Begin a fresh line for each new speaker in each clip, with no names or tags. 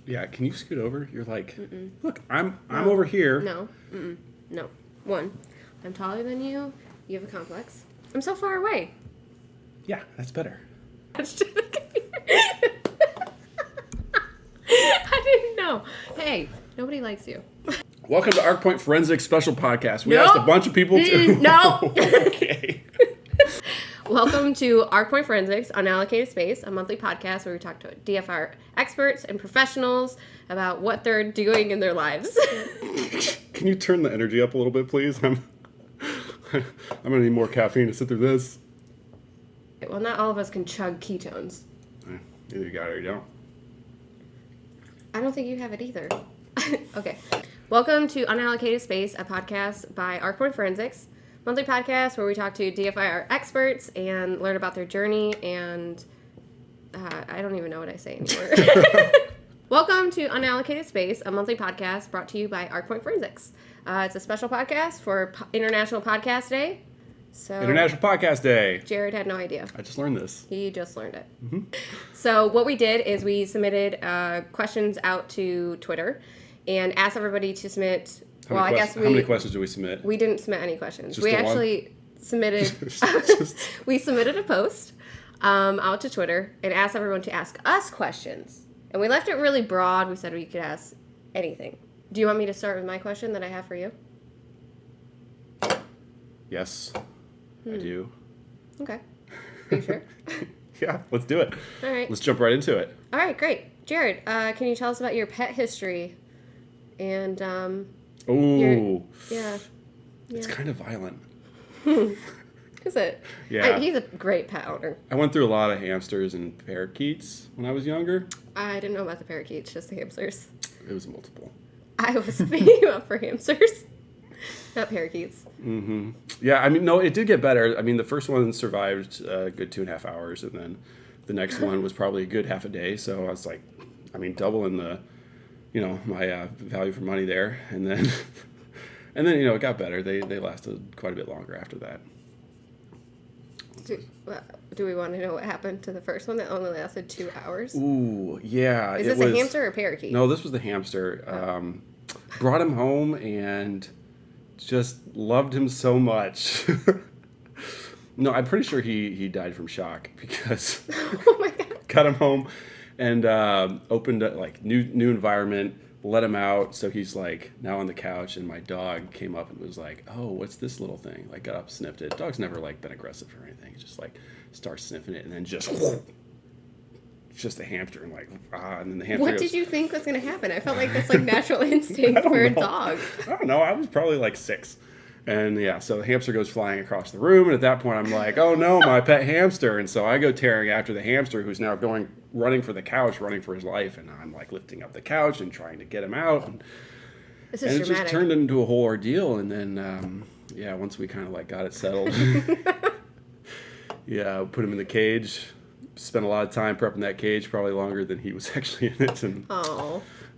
Yeah, can you scoot over? You're like, look, I'm over here.
No. No. One, I'm taller than you. You have a complex. I'm so far away.
Yeah, that's better.
I didn't know. Hey, nobody likes you.
Welcome to Arc Point Forensics Special Podcast. We
Nope.
asked a bunch of people to...
No.
Okay.
Welcome to Arc Point Forensics, Unallocated Space, a monthly podcast where we talk to DFR experts and professionals about what they're doing in their lives.
Can you turn the energy up a little bit, please? I'm going to need more caffeine to sit through this.
Well, not all of us can chug ketones.
Either you got it or you don't.
I don't think you have it either. Okay. Welcome to Unallocated Space, a podcast by Arc Point Forensics, monthly podcast where we talk to DFIR experts and learn about their journey and I don't even know what I say anymore. Welcome to Unallocated Space, a monthly podcast brought to you by Arc Point Forensics. It's a special podcast for International Podcast Day. So
International Podcast Day.
Jared had no idea.
I just learned this.
He just learned it. Mm-hmm. So what we did is we submitted questions out to Twitter and asked everybody to submit.
How many questions do we submit?
We didn't submit any questions.
Just
we
the
actually submitted. We submitted a post out to Twitter and asked everyone to ask us questions. And we left it really broad. We said we could ask anything. Do you want me to start with my question that I have for you?
Yes, I do.
Okay. Are you sure?
Yeah, let's do it.
All right.
Let's jump right into it.
All right, great. Jared, can you tell us about your pet history? And,
Ooh.
Yeah.
It's kind of violent.
Is it?
Yeah.
He's a great pet owner.
I went through a lot of hamsters and parakeets when I was younger.
I didn't know about the parakeets, just the hamsters.
It was multiple.
I was beating up for hamsters, not parakeets.
Mm-hmm. Yeah, I mean, no, it did get better. I mean, the first one survived a good 2.5 hours, and then the next one was probably a good half a day. So I was like, I mean, doubling the, my value for money there. And then, it got better. They lasted quite a bit longer after that.
Do we want to know what happened to the first one that only lasted 2 hours?
Ooh, yeah.
Is this a hamster or a parakeet?
No, this was the hamster. Brought him home and just loved him so much. No, I'm pretty sure he died from shock because
oh my God.
got him home and opened new environment, let him out. So he's like now on the couch, and my dog came up and was like, "Oh, what's this little thing?" Like got up, sniffed it. Dog's never been aggressive or anything. He just starts sniffing it, and then just a hamster, and and then the hamster.
What did you think was going to happen? I felt like that's natural instinct for a dog.
I don't know. I was probably 6. And yeah, so the hamster goes flying across the room, and at that point I'm like, oh no, my pet hamster. And so I go tearing after the hamster, who's now running for the couch, running for his life, and I'm lifting up the couch and trying to get him out. And
this is dramatic.
It just turned into a whole ordeal. And then, once we kind of got it settled, put him in the cage, spent a lot of time prepping that cage, probably longer than he was actually in it. And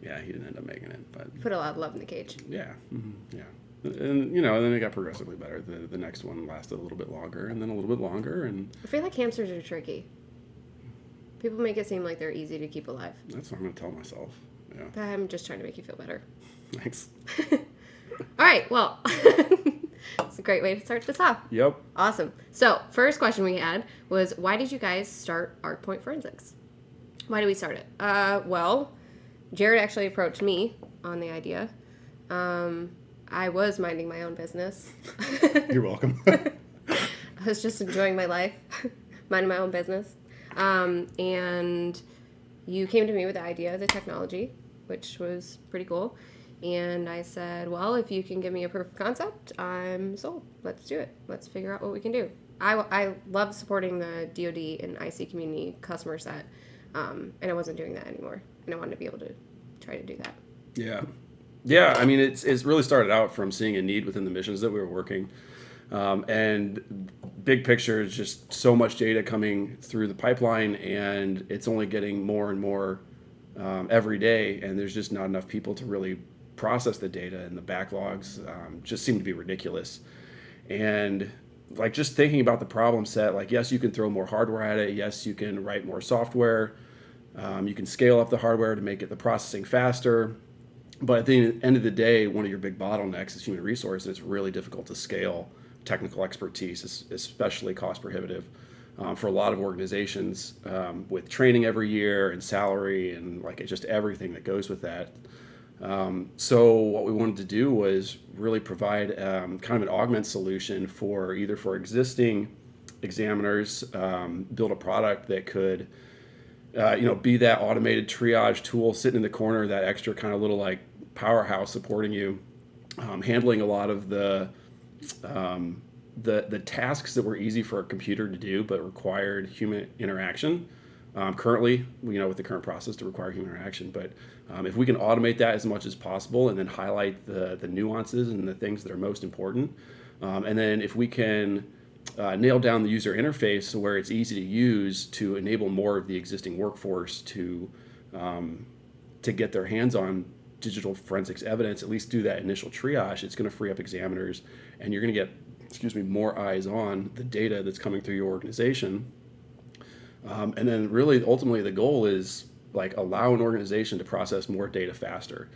yeah, he didn't end up making it. But
put a lot of love in the cage.
Yeah, yeah. And, then it got progressively better. The next one lasted a little bit longer, and then a little bit longer. And
I feel like hamsters are tricky. People make it seem like they're easy to keep alive.
That's what I'm going to tell myself. Yeah.
But I'm just trying to make you feel better.
Thanks.
All right, well, it's a great way to start this off.
Yep.
Awesome. So, first question we had was, why did you guys start Arc Point Forensics? Why did we start it? Well, Jared actually approached me on the idea. I was minding my own business.
You're welcome.
I was just enjoying my life, minding my own business. And you came to me with the idea of the technology, which was pretty cool. And I said, well, if you can give me a proof of concept, I'm sold. Let's do it. Let's figure out what we can do. I love supporting the DoD and IC community customer set, and I wasn't doing that anymore. And I wanted to be able to try to do that.
Yeah. Yeah, I mean, it's really started out from seeing a need within the missions that we were working. And big picture is just so much data coming through the pipeline, and it's only getting more and more every day, and there's just not enough people to really process the data, and the backlogs just seem to be ridiculous. And just thinking about the problem set, yes, you can throw more hardware at it. Yes, you can write more software. You can scale up the hardware to make it the processing faster. But at the end of the day, one of your big bottlenecks is human resources. It's really difficult to scale technical expertise, especially cost prohibitive for a lot of organizations with training every year and salary and like it's just everything that goes with that. So what we wanted to do was really provide kind of an augment solution for existing examiners, build a product that could be that automated triage tool sitting in the corner, that extra kind of little like powerhouse supporting you, handling a lot of the tasks that were easy for a computer to do but required human interaction. Currently, with the current process to require human interaction, but if we can automate that as much as possible and then highlight the nuances and the things that are most important, and then if we can nail down the user interface so where it's easy to use to enable more of the existing workforce to get their hands on digital forensics evidence, at least do that initial triage, it's going to free up examiners and you're going to get more eyes on the data that's coming through your organization. And then really ultimately the goal is like allow an organization to process more data faster.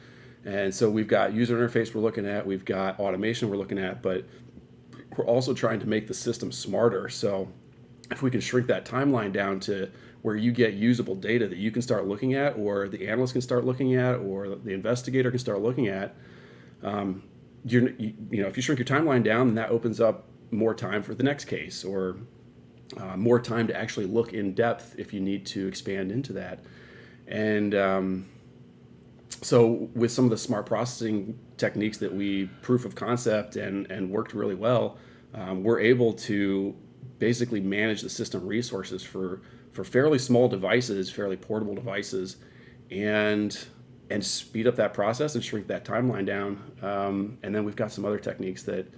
And so we've got user interface we're looking at, we've got automation we're looking at, but we're also trying to make the system smarter. So if we can shrink that timeline down to where you get usable data that you can start looking at, or the analyst can start looking at, or the investigator can start looking at, if you shrink your timeline down, then that opens up more time for the next case, or more time to actually look in depth if you need to expand into that. And so with some of the smart processing techniques that we proof of concept and worked really well, we're able to basically manage the system resources for fairly small devices, fairly portable devices, and speed up that process and shrink that timeline down. And then we've got some other techniques that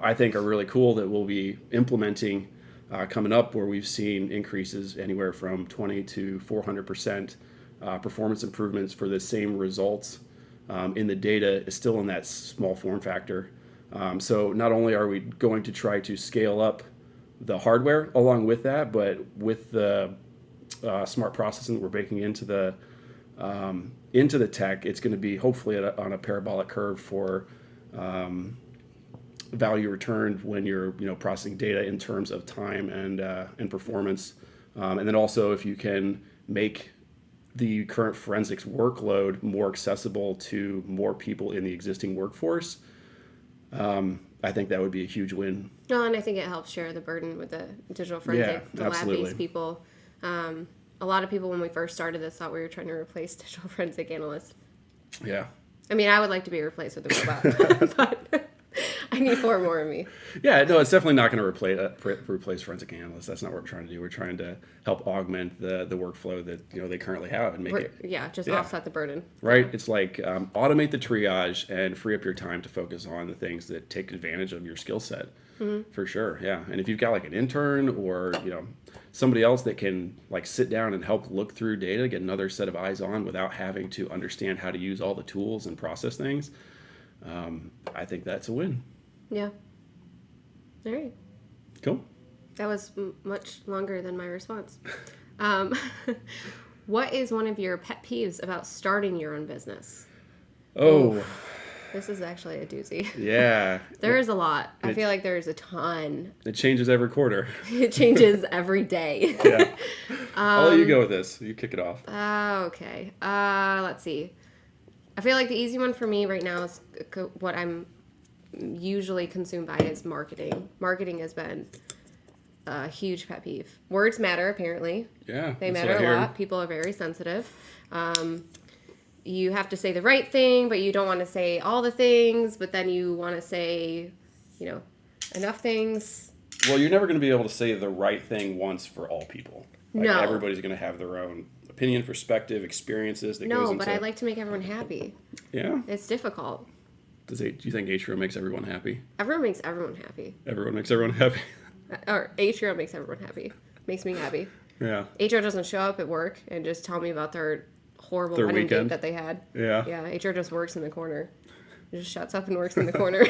I think are really cool that we'll be implementing coming up, where we've seen increases anywhere from 20 to 400% performance improvements for the same results in the data is still in that small form factor. So not only are we going to try to scale up the hardware along with that, but with the smart processing that we're baking into the tech, it's going to be hopefully on a parabolic curve for value returned when you're processing data in terms of time and performance, and then also if you can make the current forensics workload more accessible to more people in the existing workforce, I think that would be a huge win.
No, and I think it helps share the burden with the digital forensic, the lab-based people. A lot of people when we first started this thought we were trying to replace digital forensic analysts.
Yeah.
I mean, I would like to be replaced with a robot, but I need 4 more of me.
Yeah, no, it's definitely not going to replace forensic analysts. That's not what we're trying to do. We're trying to help augment the workflow that they currently have and make
offset the burden.
Right. It's like automate the triage and free up your time to focus on the things that take advantage of your skill set. Mm-hmm. For sure. Yeah. And if you've got like an intern or somebody else that can like sit down and help look through data, get another set of eyes on without having to understand how to use all the tools and process things, I think that's a win.
Yeah. All right.
Cool.
That was much longer than my response. What is one of your pet peeves about starting your own business?
Oh.
Oof. This is actually a doozy.
Yeah.
There is a lot. I feel like there's a ton.
It changes every quarter.
It changes every day.
Yeah. I'll let you go with this. You kick it off.
Okay. Let's see. I feel like the easy one for me right now is what I'm usually consumed by is marketing. Marketing has been a huge pet peeve. Words matter, apparently.
Yeah.
They matter a lot. People are very sensitive. You have to say the right thing, but you don't want to say all the things, but then you want to say, enough things.
Well, you're never going to be able to say the right thing once for all people.
No.
Everybody's going to have their own opinion, perspective, experiences.
No, but I like to make everyone happy.
Yeah?
It's difficult.
Do you think Atrio makes everyone happy?
Everyone makes everyone happy.
Everyone makes everyone happy?
Or Atrio makes everyone happy. Makes me happy.
Yeah.
Atrio doesn't show up at work and just tell me about their horrible wedding date that they had.
Yeah.
Yeah, Atrio just works in the corner. He just shuts up and works in the corner.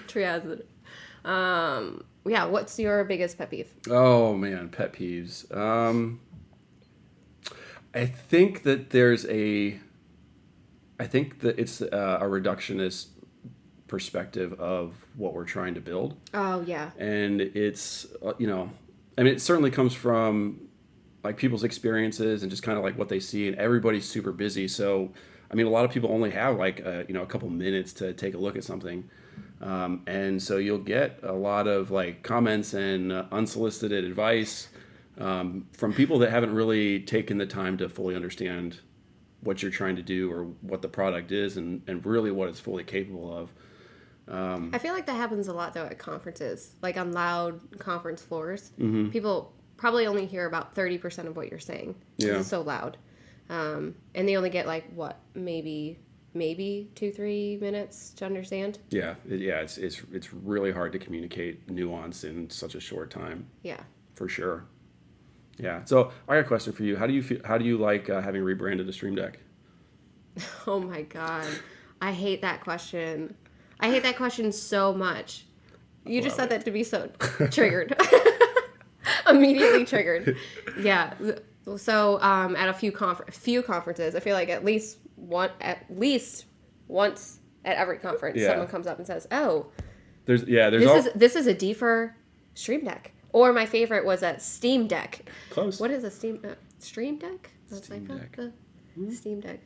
Triage it. Yeah, what's your biggest pet peeve?
Oh, man, pet peeves. I think that I think that it's a reductionist perspective of what we're trying to build.
Oh, yeah.
And it's, I mean, it certainly comes from like people's experiences and just kind of like what they see, and everybody's super busy. So, I mean, a lot of people only have like, a couple minutes to take a look at something. And so you'll get a lot of like comments and unsolicited advice from people that haven't really taken the time to fully understand what you're trying to do or what the product is and really what it's fully capable of.
I feel like that happens a lot though at conferences, like on loud conference floors. People probably only hear about 30% of what you're saying.
Yeah.
It's so loud. And they only get like what, maybe 2-3 minutes to understand.
Yeah, it's really hard to communicate nuance in such a short time.
Yeah.
For sure. Yeah. So I got a question for you. How do you feel, how do you like having rebranded the Stream Deck?
Oh my God. I hate that question. I hate that question so much. You just said that to be so triggered. Immediately triggered. Yeah. So at a few conferences, I feel like at least once at every conference, someone comes up and says, "Oh,
this is
a defer Stream Deck." Or my favorite was a Steam Deck.
Close.
What is a Stream Deck?
Steam Deck.
Steam Deck.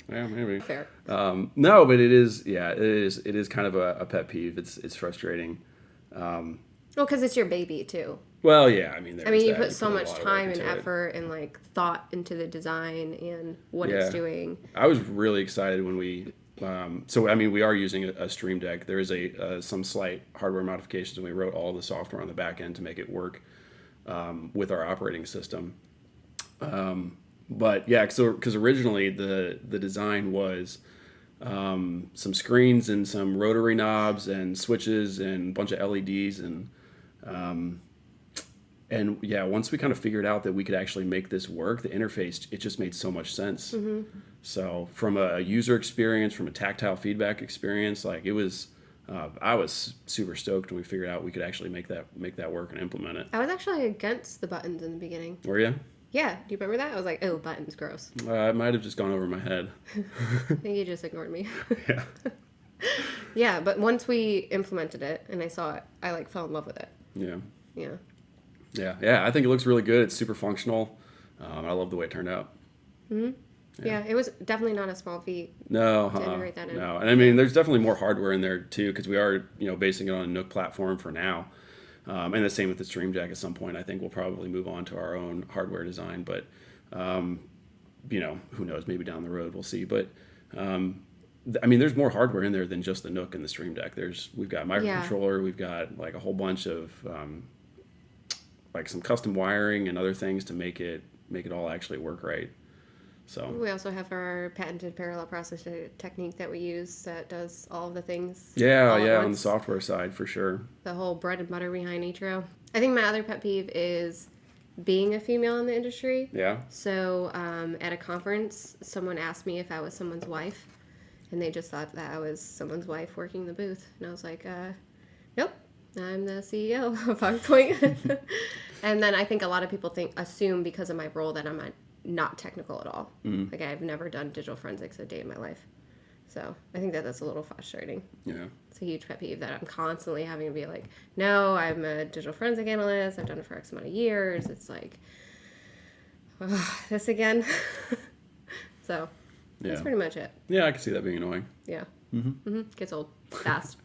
Yeah, maybe.
Fair.
No, but it is kind of a pet peeve. It's frustrating.
Well, because it's your baby too.
Well, yeah, I mean,
you put so much time and effort and like thought into the design and what it's doing.
I was really excited when we. We are using a Stream Deck. There is some slight hardware modifications, and we wrote all the software on the back end to make it work with our operating system. But yeah, because originally the design was some screens and some rotary knobs and switches and a bunch of LEDs and yeah, once we kind of figured out that we could actually make this work, the interface, it just made so much sense. Mm-hmm. So from a user experience, from a tactile feedback experience, like it was, I was super stoked when we figured out we could actually make that work and implement it.
I was actually against the buttons in the beginning.
Were you?
Yeah. Do you remember that? I was like, oh, buttons, gross.
It might have just gone over my head.
I think you just ignored me.
Yeah.
Yeah, but once we implemented it and I saw it, I like fell in love with it.
Yeah.
Yeah.
Yeah. I think it looks really good. It's super functional. I love the way it turned out.
Mm-hmm. Yeah, it was definitely not a small feat.
No,
to integrate that in.
No, and I mean, there's definitely more hardware in there too, because we are, basing it on a Nook platform for now, and the same with the Stream Deck. At some point, I think we'll probably move on to our own hardware design, but who knows? Maybe down the road, we'll see. But I mean, there's more hardware in there than just the Nook and the Stream Deck. We've got microcontroller, we've got like a whole bunch of like some custom wiring and other things to make it all actually work right. So
we also have our patented parallel processing technique that we use that does all of the things.
Yeah, on the software side for sure.
The whole bread and butter behind Nitro. I think my other pet peeve is being a female in the industry.
Yeah.
So at a conference, someone asked me if I was someone's wife, and they just thought that I was someone's wife working the booth, and I was like, nope, I'm the CEO of PowerPoint. And then I think a lot of people assume because of my role that I'm not technical at all. Mm-hmm. Like I've never done digital forensics a day in my life. So I think that's a little frustrating. Yeah. It's a huge pet peeve that I'm constantly having to be like, no, I'm a digital forensic analyst. I've done it for X amount of years. It's like, this again. So that's pretty much it.
Yeah, I can see that being annoying.
Yeah. Mm-hmm. Mm-hmm. Gets old fast.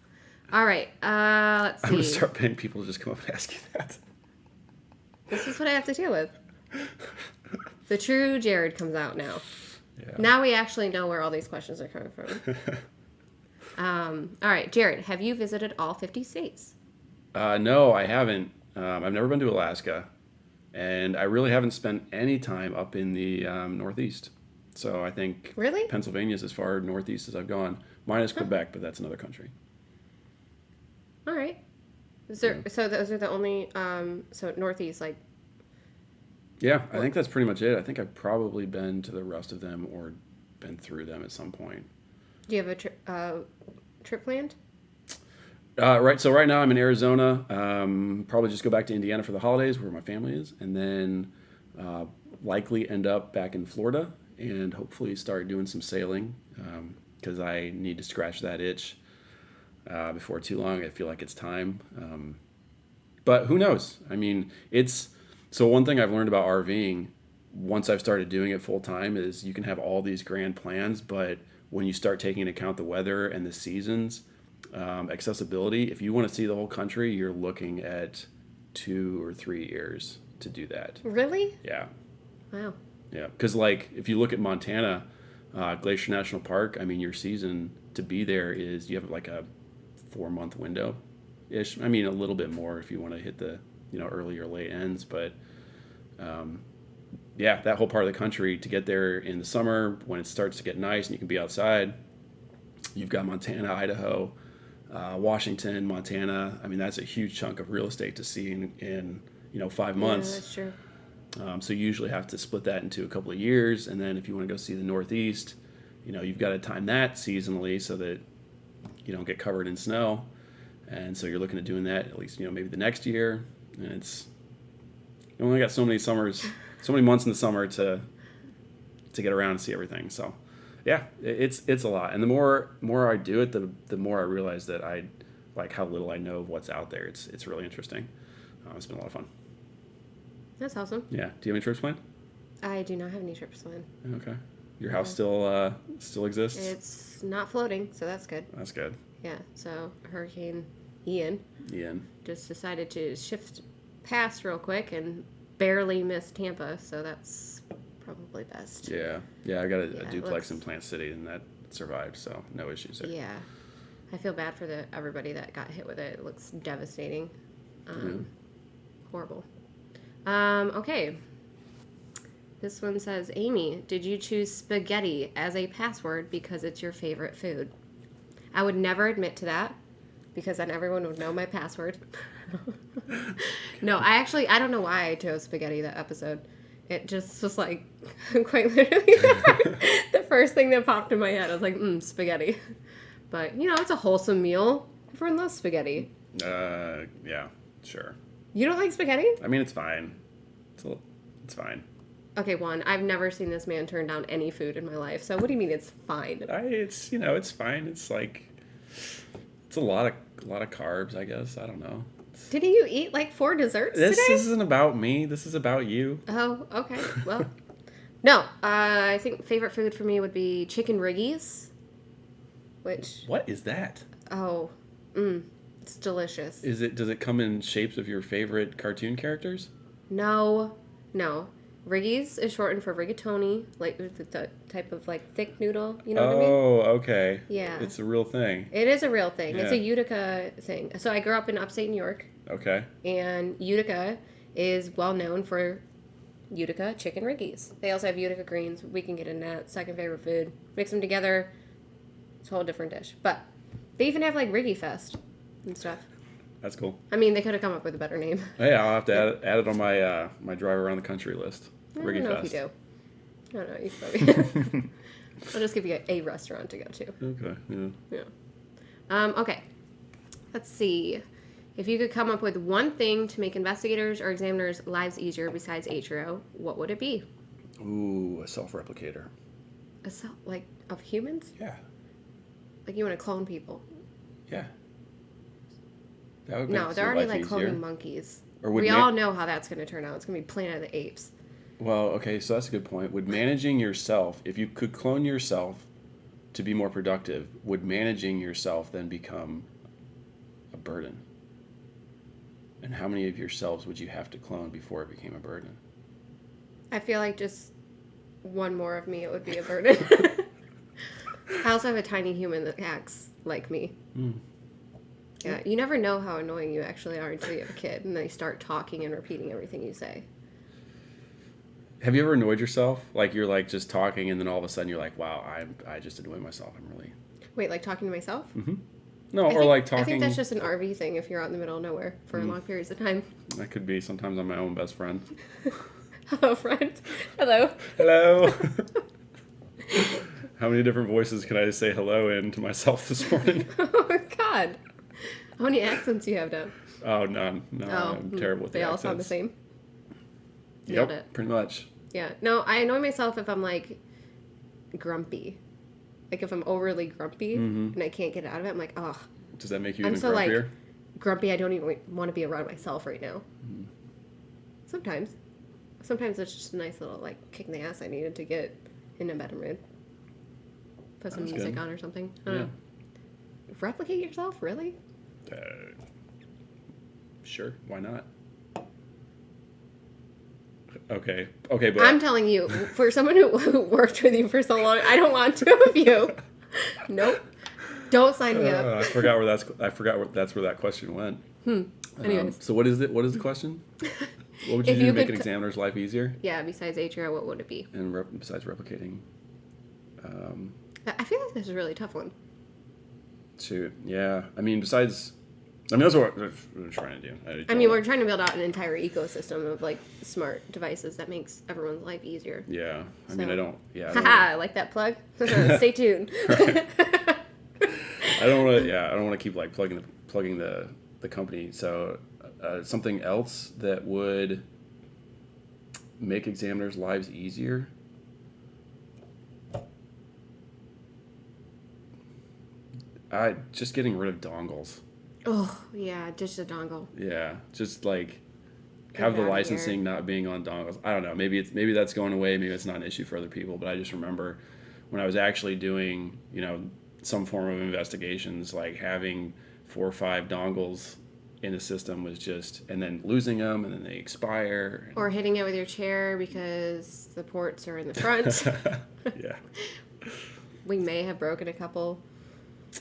All right. Let's see.
I'm going to start paying people to just come up and ask you that.
This is what I have to deal with. The true Jared comes out now.
Yeah.
Now we actually know where all these questions are coming from. All right, Jared, have you visited all 50 states?
No, I haven't. I've never been to Alaska, and I really haven't spent any time up in the Northeast. So I think Pennsylvania's as far northeast as I've gone. Minus Quebec, but that's another country.
All right. So those are the only, so northeast, like.
Yeah, I think that's pretty much it. I think I've probably been to the rest of them or been through them at some point.
Do you have a trip planned?
Right. So right now I'm in Arizona. Probably just go back to Indiana for the holidays where my family is. And then Likely end up back in Florida and hopefully start doing some sailing because I need to scratch that itch before too long. I feel like it's time. But who knows? I mean, so one thing I've learned about RVing once I've started doing it full time is you can have all these grand plans, but when you start taking into account the weather and the seasons, accessibility, if you want to see the whole country, you're looking at 2 or 3 years to do that.
Really?
Yeah.
Wow.
Yeah. Because, like, if you look at Montana, Glacier National Park, I mean, your season to be there is you have like a 4-month window ish. I mean, a little bit more if you want to hit the, early or late ends. But, yeah, that whole part of the country to get there in the summer when it starts to get nice and you can be outside, you've got Montana, Idaho, Washington, Montana. I mean, that's a huge chunk of real estate to see in 5 months.
Yeah, that's true.
So you usually have to split that into a couple of years. And then if you want to go see the Northeast, you've got to time that seasonally so that you don't get covered in snow. And so you're looking at doing that at least, maybe the next year. And you only got so many summers, so many months in the summer to get around and see everything. So yeah, it's a lot. And the more I do it, the more I realize that I like how little I know of what's out there. It's really interesting. It's been a lot of fun.
That's awesome.
Yeah. Do you have any trips planned?
I do not have any trips planned.
Okay. Your house still exists?
It's not floating, so that's good.
That's good.
Yeah. So Hurricane Ian just decided to shift past real quick and barely missed Tampa, so that's probably best.
Yeah. Yeah, I got a duplex in Plant City, and that survived, so no issues there.
Yeah. I feel bad for everybody that got hit with it. It looks devastating. Horrible. Okay. This one says, Amy, did you choose spaghetti as a password because it's your favorite food? I would never admit to that because then everyone would know my password. No, I don't know why I chose spaghetti that episode. It just was like, quite literally, the first thing that popped in my head. I was like, spaghetti. But, it's a wholesome meal. Everyone loves spaghetti.
Yeah, sure.
You don't like spaghetti?
I mean, it's fine. It's fine.
Okay, one, I've never seen this man turn down any food in my life. So what do you mean it's fine?
It's fine. It's like, it's a lot of carbs, I guess. I don't know.
Didn't you eat like 4 desserts today?
This isn't about me. This is about you.
Oh, okay. Well, no. I think favorite food for me would be chicken riggies.
What is that?
Oh, it's delicious.
Does it come in shapes of your favorite cartoon characters?
No. Riggies is shortened for rigatoni, like the type of like thick noodle. You know what I mean?
Oh, okay.
Yeah.
It's a real thing.
It is a real thing.
Yeah.
It's a Utica thing. So I grew up in upstate New York.
Okay.
And Utica is well known for Utica chicken riggies. They also have Utica greens. We can get into that. Second favorite food. Mix them together. It's a whole different dish. But they even have like Riggy Fest and stuff.
That's cool.
I mean, they could have come up with a better name.
Hey, I'll have to add it on my drive around the country list.
Riggy Fest. If you do. I don't know. You probably. I'll just give you a restaurant to go to.
Okay.
Yeah. Okay. Let's see. If you could come up with one thing to make investigators or examiners' lives easier besides Atrio, what would it be?
Ooh, a self-replicator.
Like of humans?
Yeah.
Like you want to clone people?
Yeah. That would
No, they're already like
easier.
cloning monkeys.
Or
we all know how that's going to turn out. It's going to be Planet of the Apes.
Well, okay, so that's a good point. Would managing yourself, if you could clone yourself to be more productive, would managing yourself then become a burden? And how many of yourselves would you have to clone before it became a burden?
I feel like just one more of me, it would be a burden. I also have a tiny human that acts like me. Yeah, you never know how annoying you actually are until you have a kid and they start talking and repeating everything you say.
Have you ever annoyed yourself? Like you're like just talking and then all of a sudden you're like, wow, I just annoy myself. I'm really...
Wait, like talking to myself?
Mm-hmm. No, or like talking...
I think that's just an RV thing if you're out in the middle of nowhere for long periods of time.
That could be. Sometimes I'm my own best friend.
Hello, friend. Hello.
Hello. How many different voices can I say hello in to myself this morning?
Oh, God. How many accents do you have now?
Oh, none. No, I'm terrible with the accents.
They all sound the same? Nailed it.
Pretty much.
Yeah. No, I annoy myself if I'm like grumpy. Like if I'm overly grumpy and I can't get out of it, I'm like, oh.
Does that make you
I'm
even
so
grumpier?
like grumpy. I don't even want to be around myself right now. Sometimes it's just a nice little like kick in the ass I needed to get in a better mood. Put some music on or something. I don't know. Replicate yourself, really?
Sure. Why not? Okay, but
I'm telling you, for someone who worked with you for so long, I don't want to of you. Nope. Don't sign me up.
I forgot where that question went.
Anyways.
So what is it? What is the question? What would you do to make an examiner's life easier?
Yeah, besides ATR, what would it be?
And besides replicating?
I feel like this is a really tough one.
Shoot, yeah. That's what we're trying to do.
We're trying to build out an entire ecosystem of like smart devices that makes everyone's life easier.
Yeah,
Haha, like that plug. Stay tuned.
I don't want to keep like plugging the company. So something else that would make examiners' lives easier. Just getting rid of dongles.
Oh yeah, just a dongle.
Yeah, just like have the licensing not being on dongles. I don't know. Maybe that's going away. Maybe it's not an issue for other people. But I just remember when I was actually doing some form of investigations, like having 4 or 5 dongles in the system was just, and then losing them, and then they expire.
Or hitting it with your chair because the ports are in the front.
Yeah.
We may have broken a couple.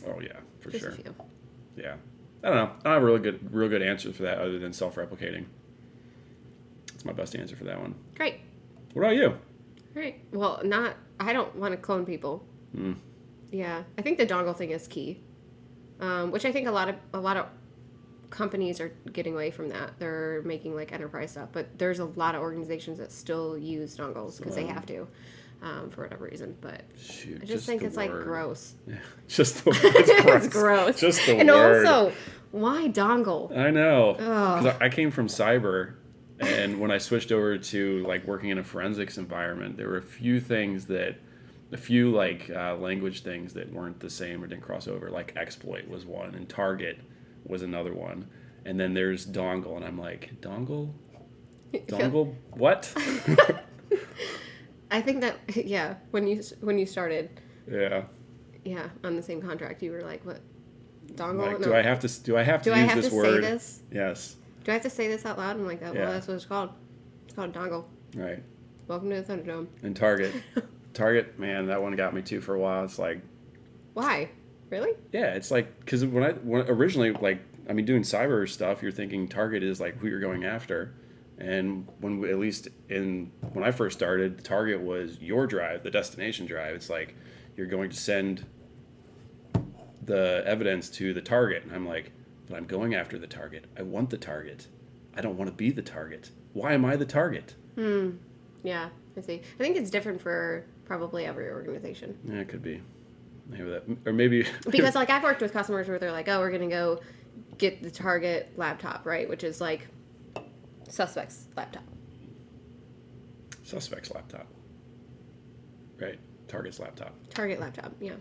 Oh yeah, for
just
sure.
A few.
Yeah. I don't know. I don't have a real good answer for that other than self-replicating. That's my best answer for that one.
Great.
What about you?
Right. Well, I don't want to clone people. Yeah. I think the dongle thing is key. Which I think a lot of companies are getting away from that. They're making like enterprise stuff, but there's a lot of organizations that still use dongles because they have to. For whatever reason, but
shoot,
I just think it's like gross.
Yeah, just the word. It's gross.
It's gross.
Just the
and
word.
And also, why dongle?
I know. Because I came from cyber, and when I switched over to like working in a forensics environment, there were a few language things that weren't the same or didn't cross over. Like exploit was one, and target was another one, and then there's dongle, and I'm like, dongle, what?
I think that when you started on the same contract, you were like, what, dongle?
Like,
no.
do I have to use this word?
Say this?
Yes.
Do I have to say this out loud? I'm like, well, that's what it's called. It's called dongle.
Right.
Welcome to the Thunderdome.
And target, man, that one got me too for a while. It's like,
why? Really?
Yeah, it's like, because when originally, like, doing cyber stuff, you're thinking target is like who you're going after. And when I first started, the target was your drive, the destination drive. It's like you're going to send the evidence to the target. And I'm like, but I'm going after the target. I want the target. I don't want to be the target. Why am I the target?
Yeah, I see. I think it's different for probably every organization.
Yeah, it could be. Maybe
because like I've worked with customers where they're like, oh, we're going to go get the target laptop, right? Which is like suspect's laptop.
Suspect's laptop. Right. Target's laptop.
Target laptop, yeah.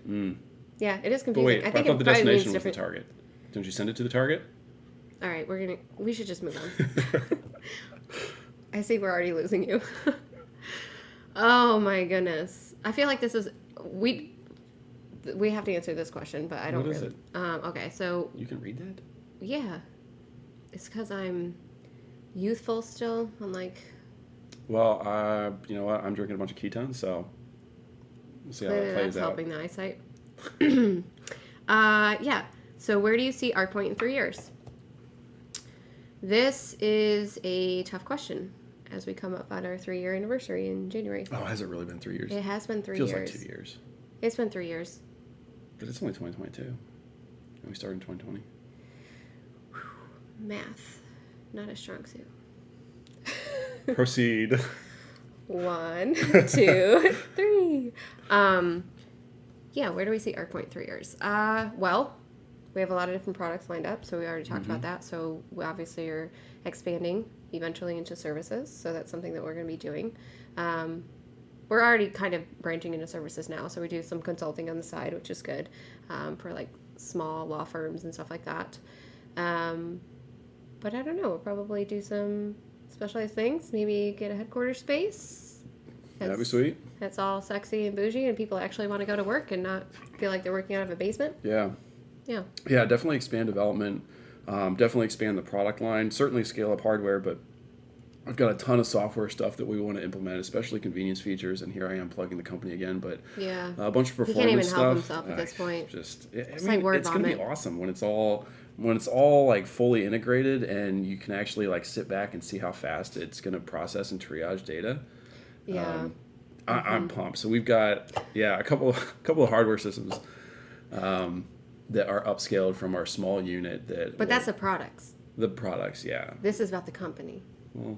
Yeah, it is confusing.
But wait,
I think
thought the
probably means
destination was the target. Don't you send it to the target?
All right, we should just move on. I see we're already losing you. Oh my goodness. I feel like this is we have to answer this question, but I don't
really.
What is it? Okay, so
you can read that?
Yeah. It's because I'm youthful still. I'm like,
well, you know what? I'm drinking a bunch of ketones, so we'll see how that plays
that's
out.
helping the eyesight. Yeah. So where do you see ArcPoint in 3 years? This is a tough question as we come up on our 3-year anniversary in January.
Oh, has it really been 3 years?
It has been 3
Feels
years.
like 2 years.
It's been 3 years.
But it's only 2022. And we started in 2020.
Math. Not a strong suit.
Proceed.
1, 2, 3. Yeah, where do we see ArcPoint 3 years? Well, We have a lot of different products lined up, so we already talked about that. So we obviously are expanding eventually into services, so that's something that we're going to be doing. We're already kind of branching into services now, so we do some consulting on the side, which is good for like small law firms and stuff like that. But I don't know, we'll probably do some specialized things, maybe get a headquarters space.
That'd be sweet.
That's all sexy and bougie, and people actually want to go to work and not feel like they're working out of a basement.
Yeah.
Yeah.
Yeah, definitely expand development. Definitely expand the product line. Certainly scale up hardware, but I've got a ton of software stuff that we want to implement, especially convenience features. And here I am plugging the company again, but
Yeah.
a bunch of
He
performance
can't even
stuff.
help himself at this point.
Like word it's going to be awesome when it's all like fully integrated and you can actually like sit back and see how fast it's going to process and triage data.
Yeah.
I'm pumped. So we've got a couple of hardware systems that are upscaled from our small unit.
But that's the products.
The products, yeah.
This is about the company.
Well,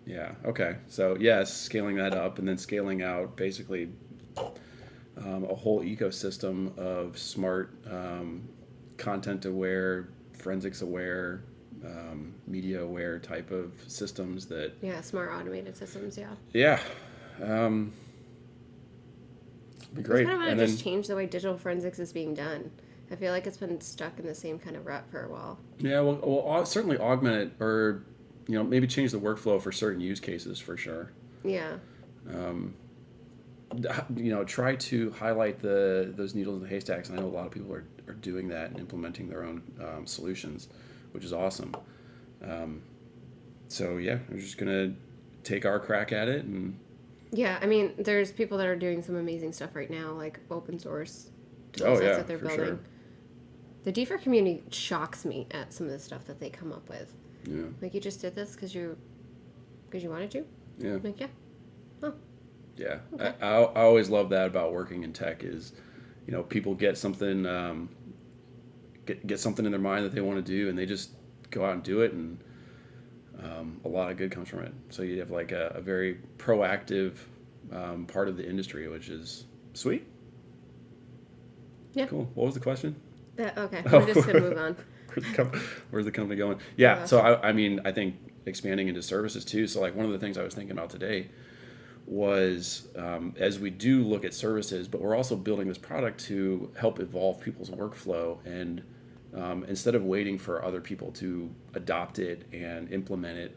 yeah. Okay. So yes, scaling that up and then scaling out basically a whole ecosystem of smart, content aware, forensics aware, media aware type of systems that.
Yeah, smart automated systems. Yeah.
Yeah. Be great.
I kind of want to just change the way digital forensics is being done. I feel like it's been stuck in the same kind of rut for a while.
Yeah, well certainly augment it, or maybe change the workflow for certain use cases for sure.
Yeah.
Try to highlight those needles in the haystacks, and I know a lot of people are doing that and implementing their own solutions, which is awesome. So yeah, we're just gonna take our crack at it and.
Yeah, I mean, there's people that are doing some amazing stuff right now, like open source
tools
that they're building.
Sure.
The DeFi community shocks me at some of the stuff that they come up with.
Yeah.
Like, you just did this because you wanted to?
Yeah.
I'm like, yeah. Oh.
Yeah.
Okay.
I always love that about working in tech is, people get something, get something in their mind that they want to do, and they just go out and do it, and a lot of good comes from it. So you have like a very proactive part of the industry, which is sweet.
Yeah.
Cool. What was the question?
Okay. We're just going to move on.
Where's the company going? Yeah. So I think expanding into services too. So like one of the things I was thinking about today was as we do look at services, but we're also building this product to help evolve people's workflow, and instead of waiting for other people to adopt it and implement it,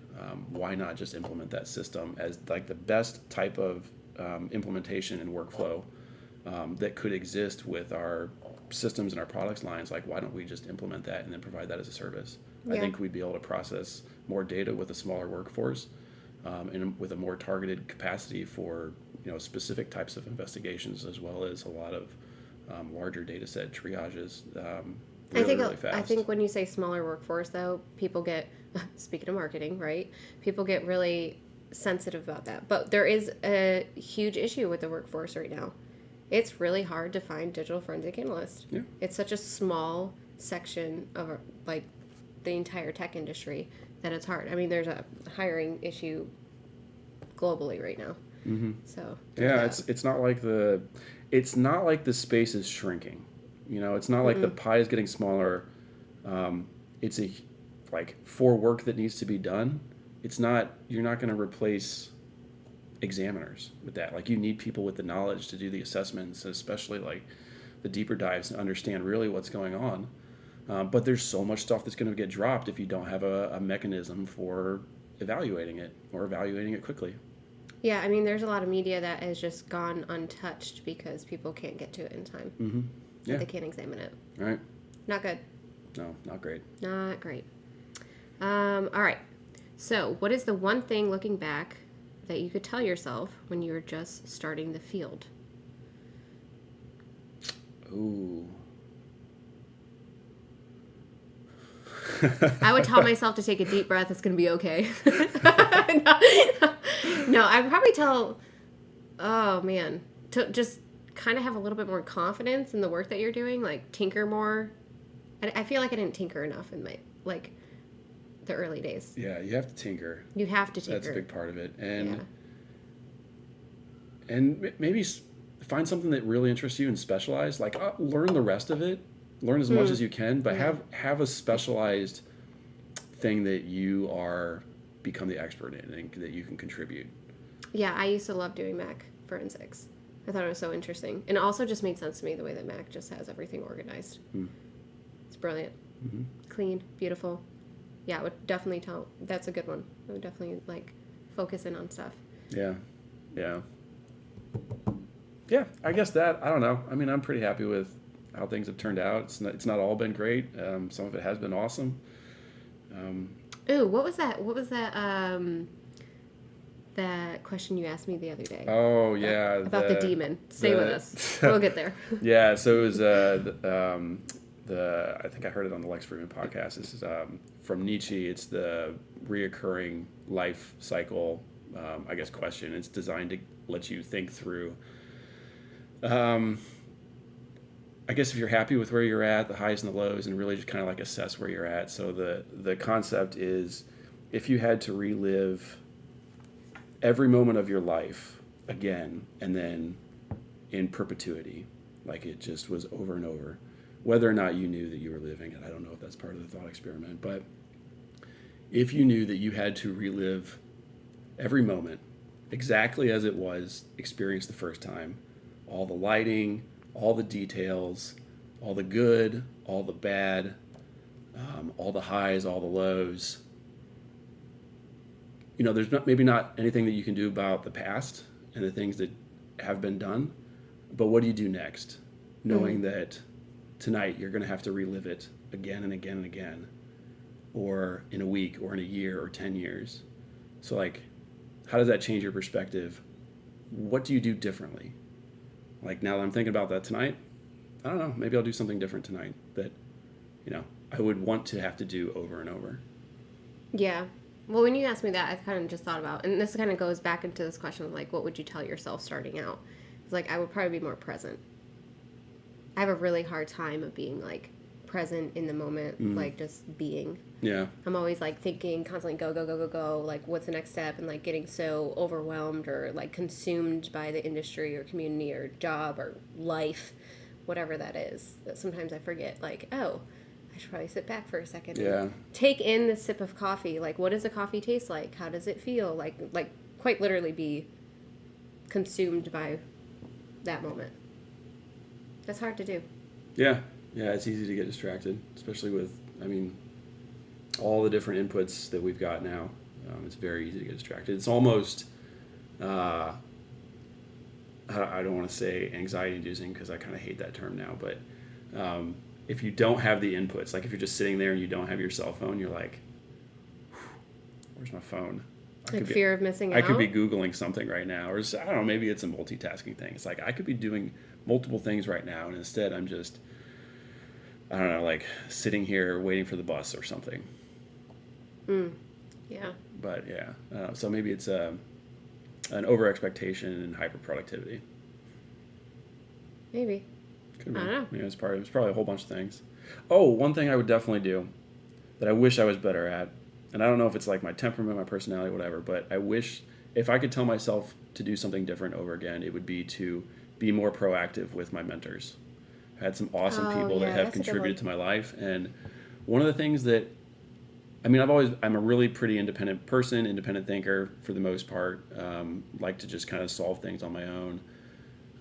why not just implement that system as like the best type of implementation and workflow that could exist with our systems and our products lines? Like, why don't we just implement that and then provide that as a service? Yeah. I think we'd be able to process more data with a smaller workforce and with a more targeted capacity for specific types of investigations, as well as a lot of larger data set triages. Really fast.
I think when you say smaller workforce, though, people get, speaking of marketing, right? People get really sensitive about that. But there is a huge issue with the workforce right now. It's really hard to find digital forensic analysts.
Yeah.
It's such a small section of like the entire tech industry that it's hard. I mean, there's a hiring issue globally right now.
Mm-hmm.
So
yeah, it's not like the space is shrinking. It's not like the pie is getting smaller. It's for work that needs to be done. It's not. You're not going to replace examiners with that. Like, you need people with the knowledge to do the assessments, especially like the deeper dives, and understand really what's going on. But there's so much stuff that's going to get dropped if you don't have a mechanism for evaluating it or evaluating it quickly.
Yeah, I mean, there's a lot of media that has just gone untouched because people can't get to it in time.
Mm-hmm. Yeah.
They can't examine it.
Right.
Not good.
No, not great.
Not great. All right. So, what is the one thing looking back that you could tell yourself when you were just starting the field?
Ooh.
I would tell myself to take a deep breath. It's going to be okay. No, I'd probably tell, to just kind of have a little bit more confidence in the work that you're doing, like tinker more. I feel like I didn't tinker enough in my, the early days.
Yeah, you have to tinker.
You have to tinker.
That's a big part of it. And maybe find something that really interests you and specialize. Like, learn the rest of it. Learn as much as you can, but have a specialized thing that you are become the expert in and that you can contribute.
Yeah, I used to love doing Mac forensics. I thought it was so interesting. And it also just made sense to me the way that Mac just has everything organized. It's brilliant. Clean, beautiful. Yeah, I would definitely tell. That's a good one. I would definitely, like, focus in on stuff.
Yeah. Yeah, I guess that, I don't know. I mean, I'm pretty happy with how things have turned out. It's not all been great. Some of it has been awesome.
Ooh, what was that? That question you asked me the other day?
Oh, yeah.
About the demon. Stay with us. We'll get there.
Yeah, so it was I think I heard it on the Lex Friedman podcast. This is from Nietzsche. It's the reoccurring life cycle, I guess, question. It's designed to let you think through. I guess if you're happy with where you're at, the highs and the lows, and really just kind of like assess where you're at. So the concept is, if you had to relive every moment of your life again and then in perpetuity, like it just was over and over, whether or not you knew that you were living it. I don't know if that's part of the thought experiment, but if you knew that you had to relive every moment exactly as it was experienced the first time, all the lighting, all the details, all the good, all the bad, all the highs, all the lows. You know, there's maybe not anything that you can do about the past and the things that have been done, but what do you do next? Knowing that tonight you're going to have to relive it again and again and again, or in a week, or in a year, or 10 years. So, like, how does that change your perspective? What do you do differently? Like, now that I'm thinking about that tonight, I don't know, maybe I'll do something different tonight that, you know, I would want to have to do over and over.
Yeah. Well, when you asked me that, I kind of just thought about, and this kind of goes back into this question of, like, what would you tell yourself starting out? It's like, I would probably be more present. I have a really hard time of being, like, present in the moment, like, just being.
Yeah.
I'm always, like, thinking constantly, go, like, what's the next step, and, like, getting so overwhelmed or, like, consumed by the industry or community or job or life, whatever that is, that sometimes I forget, like, oh, I should probably sit back for a second and take in the sip of coffee. Like, what does the coffee taste like? How does it feel? Like quite literally be consumed by that moment. That's hard to do.
Yeah, it's easy to get distracted, especially with, I mean, all the different inputs that we've got now. It's very easy to get distracted. It's almost, I don't want to say anxiety-inducing because I kind of hate that term now, but if you don't have the inputs, like if you're just sitting there and you don't have your cell phone, you're like, where's my phone?
Like fear of missing out?
I could be Googling something right now, or I don't know, maybe it's a multitasking thing. It's like I could be doing multiple things right now, and instead I'm just, I don't know, like sitting here waiting for the bus or something.
Yeah.
But yeah, so maybe it's an over-expectation and hyper-productivity.
Maybe.
Could be.
I don't know.
Yeah, it's probably a whole bunch of things. Oh, one thing I would definitely do that I wish I was better at, and I don't know if it's like my temperament, my personality, whatever, but I wish if I could tell myself to do something different over again, it would be to be more proactive with my mentors. I've had some awesome people that have contributed to my life, and one of the things that, I mean, I'm a really pretty independent person, independent thinker for the most part, like to just kind of solve things on my own.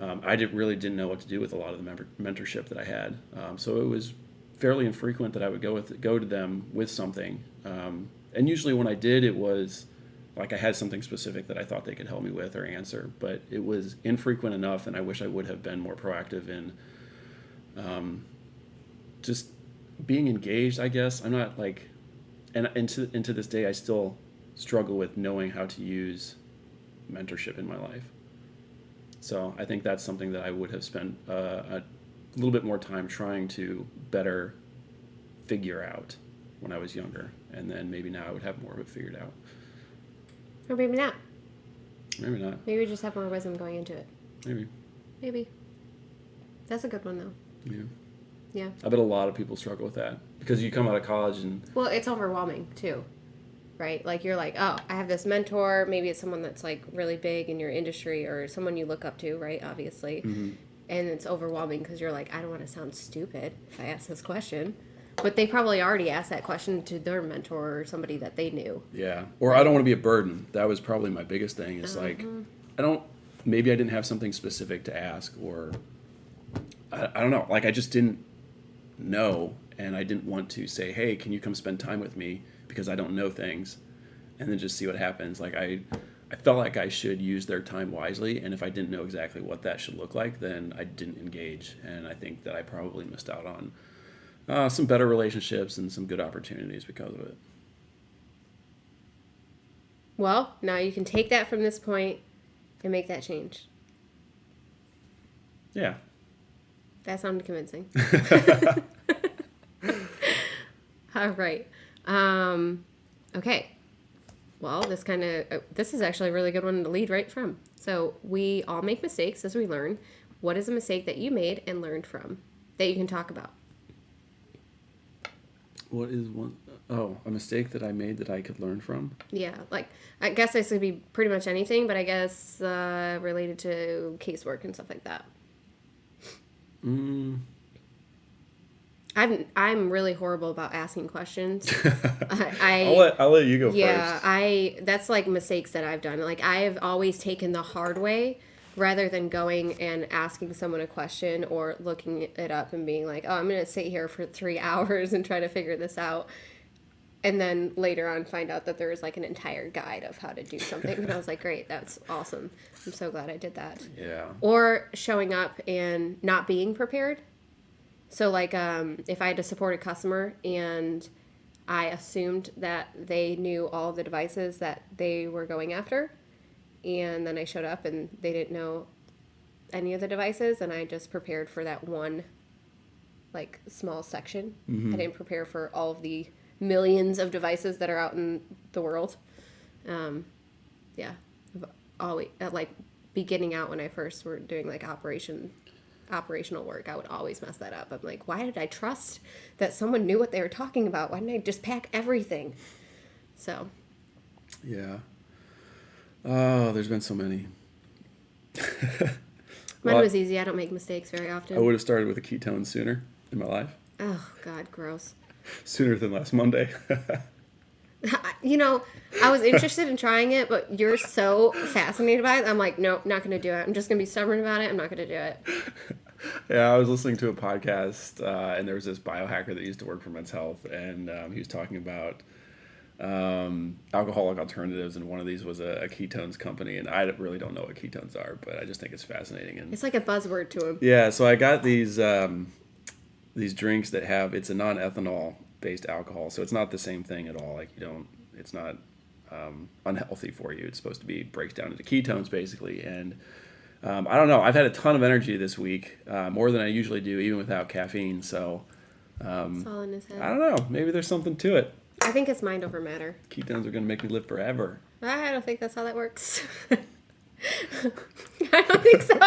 I really didn't know what to do with a lot of the mentorship that I had. So it was fairly infrequent that I would go to them with something. And usually when I did, it was like I had something specific that I thought they could help me with or answer. But it was infrequent enough, and I wish I would have been more proactive in just being engaged, I guess. I'm not like, and into this day, I still struggle with knowing how to use mentorship in my life. So I think that's something that I would have spent a little bit more time trying to better figure out when I was younger. And then maybe now I would have more of it figured out.
Or maybe not.
Maybe not.
Maybe we just have more wisdom going into it.
Maybe.
That's a good one, though. Yeah.
I bet a lot of people struggle with that. Because you come out of college and...
Well, it's overwhelming, too. Right? Like, you're like, oh, I have this mentor. Maybe it's someone that's, like, really big in your industry or someone you look up to, right? Obviously. and it's overwhelming because you're like, I don't want to sound stupid if I ask this question. But they probably already asked that question to their mentor or somebody that they knew.
Yeah. Or I don't want to be a burden. That was probably my biggest thing is like, maybe I didn't have something specific to ask, or I don't know. Like I just didn't know, and I didn't want to say, hey, can you come spend time with me because I don't know things, and then just see what happens. Like I felt like I should use their time wisely, and if I didn't know exactly what that should look like, then I didn't engage, and I think that I probably missed out on some better relationships and some good opportunities because of it.
Well, now you can take that from this point and make that change.
Yeah.
That sounded convincing. All right. Okay. Well, this is actually a really good one to lead right from. So we all make mistakes as we learn. What is a mistake that you made and learned from that you can talk about?
What is one? Oh, a mistake that I made that I could learn from?
Yeah, like I guess this could be pretty much anything, but I guess related to casework and stuff like that. I'm really horrible about asking questions.
I'll let you go first.
Yeah, that's like mistakes that I've done. Like I've always taken the hard way rather than going and asking someone a question or looking it up and being like, oh, I'm going to sit here for 3 hours and try to figure this out. And then later on find out that there is like an entire guide of how to do something. And I was like, great, that's awesome. I'm so glad I did that.
Yeah.
Or showing up and not being prepared. So like if I had to support a customer and I assumed that they knew all of the devices that they were going after, and then I showed up and they didn't know any of the devices, and I just prepared for that one like small section. I didn't prepare for all of the millions of devices that are out in the world. Yeah, always like beginning out when I first were doing like operational work, I would always mess that up. I'm like, why did I trust that someone knew what they were talking about? Why didn't I just pack everything? So.
Yeah. Oh, there's been so many.
Mine was easy. I don't make mistakes very often.
I would have started with a ketone sooner in my life.
Oh, God, gross.
Sooner than last Monday.
You know, I was interested in trying it, but you're so fascinated by it. I'm like, nope, not going to do it. I'm just going to be stubborn about it. I'm not going to do it.
Yeah, I was listening to a podcast, and there was this biohacker that used to work for Men's Health, and he was talking about alcoholic alternatives, and one of these was a ketones company, and I really don't know what ketones are, but I just think it's fascinating. And
it's like a buzzword to him.
Yeah, so I got these drinks that it's a non-ethanol based alcohol, so it's not the same thing at all. Like it's not unhealthy for you. It's supposed to be breaks down into ketones basically, and I don't know. I've had a ton of energy this week, more than I usually do, even without caffeine. So
it's all in his head.
I don't know. Maybe there's something to it.
I think it's mind over matter.
Ketones are going to make me live forever.
I don't think that's how that works. I don't think so.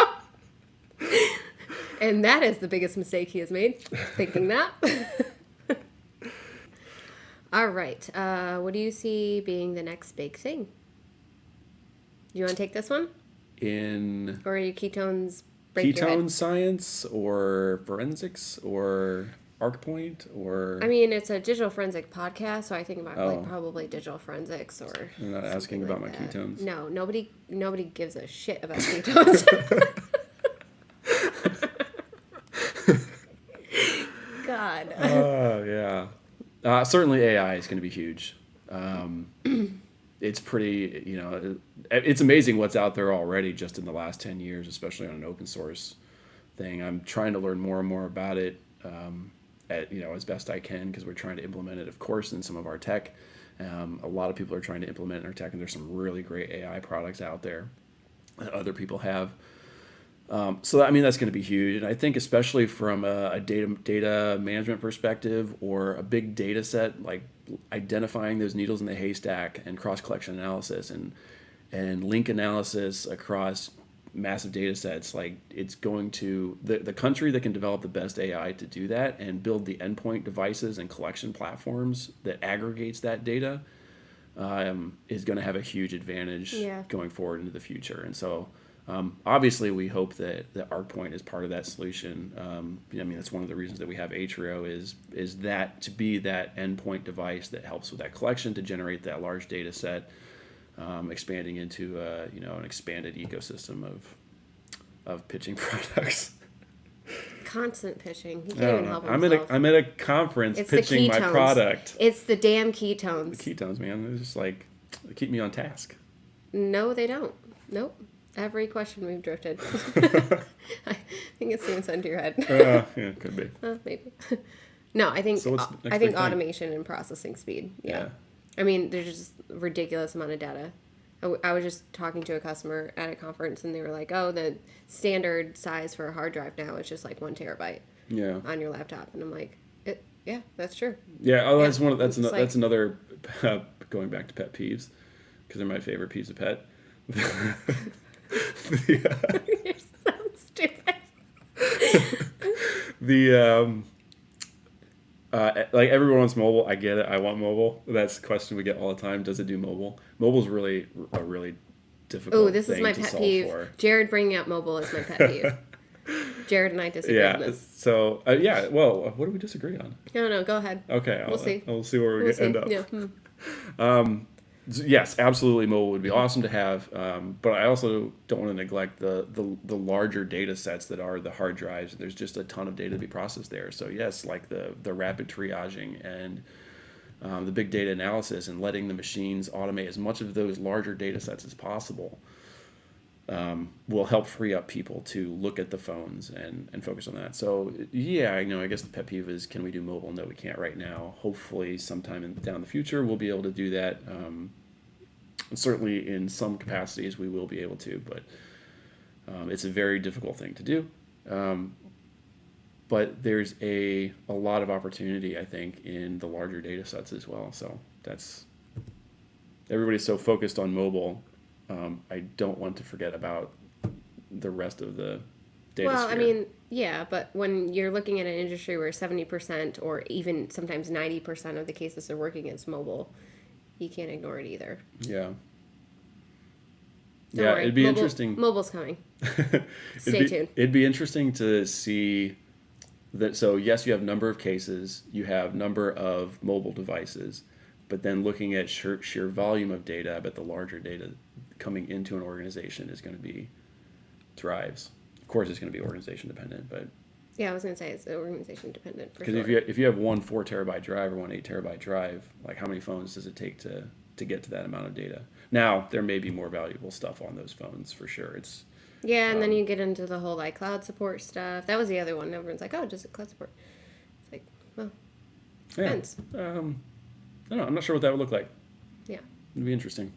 And that is the biggest mistake he has made, thinking that. All right. What do you see being the next big thing? You want to take this one? Or are you ketones break your head?
Science or forensics or ArcPoint or...
I mean, it's a digital forensic podcast, so I think about like probably digital forensics or...
You're not asking about my ketones?
No, nobody gives a shit about ketones. God.
Oh, yeah. Certainly AI is going to be huge. It's pretty, it's amazing what's out there already just in the last 10 years, especially on an open source thing. I'm trying to learn more and more about it, as best I can, because we're trying to implement it, of course, in some of our tech. A lot of people are trying to implement it in our tech, and there's some really great AI products out there that other people have. So that's going to be huge, and I think especially from a data management perspective or a big data set, like identifying those needles in the haystack and cross collection analysis and link analysis across massive data sets. Like it's going to the country that can develop the best AI to do that and build the endpoint devices and collection platforms that aggregates that data is going to have a huge advantage going forward into the future. And so Obviously, we hope that ArcPoint is part of that solution. I mean, that's one of the reasons that we have Atrio is that to be that endpoint device that helps with that collection to generate that large data set, expanding into an expanded ecosystem of pitching products.
Constant pitching. He
I
can't
don't
even
know.
help
I'm
himself.
at a conference
It's
pitching
the
my
ketones.
product.
It's the damn ketones.
The ketones, man, they're just like they keep me on task.
No, they don't. Nope. Every question we've drifted. I think it's the inside to your head.
Yeah, could be.
Maybe. No, I think
So what's the next
I
big
think
thing?
automation and processing speed.
Yeah.
I mean, there's just a ridiculous amount of data. I was just talking to a customer at a conference, and they were like, "Oh, the standard size for a hard drive now is just like 1 terabyte
Yeah.
on your laptop," and I'm like, "Yeah, that's true."
Yeah. Oh, that's
Yeah.
one. That's
It's like-
that's another. Going back to pet peeves, because they're my favorite peeves of pet.
You're so stupid.
Like everyone wants mobile. I get it. I want mobile. That's the question we get all the time. Does it do mobile? Mobile's really a really difficult.
Oh, this is
thing
my
to
pet
solve
peeve.
for.
Jared bringing up mobile is my pet peeve. Jared and I disagree on
Yeah.
this.
So yeah. Well, what do we disagree on?
No, go ahead.
Okay.
We'll see.
We'll see where we
We'll see.
end up.
Yeah.
Yes, absolutely. Mobile would be awesome to have, but I also don't want to neglect the larger data sets that are the hard drives. There's just a ton of data to be processed there. So yes, like the rapid triaging and the big data analysis and letting the machines automate as much of those larger data sets as possible will help free up people to look at the phones and focus on that. So yeah, I guess the pet peeve is, can we do mobile? No, we can't right now. Hopefully sometime down the future we'll be able to do that. Certainly in some capacities we will be able to, but it's a very difficult thing to do. But there's a lot of opportunity, I think, in the larger data sets as well. So everybody's so focused on mobile. I don't want to forget about the rest of the data
Well,
sphere.
I mean, yeah, but when you're looking at an industry where 70% or even sometimes 90% of the cases are working as mobile, you can't ignore it either.
Yeah.
Don't
Yeah,
worry.
it'd be interesting.
Mobile's coming. Stay tuned.
It'd be interesting to see that. So yes, you have number of cases, you have number of mobile devices, but then looking at sheer volume of data, I bet the larger data coming into an organization is going to be drives. Of course, it's going to be organization dependent, but
Yeah, I was going to say it's organization dependent for
because
sure.
if you have one 4 terabyte drive or one 8 terabyte drive, like how many phones does it take to get to that amount of data? Now there may be more valuable stuff on those phones for sure. It's
Yeah, and then you get into the whole like cloud support stuff. That was the other one. Everyone's like, "Oh, just cloud support." It's like, well,
yeah.
depends.
I don't know. I'm not sure what that would look like.
Yeah.
It'd be interesting.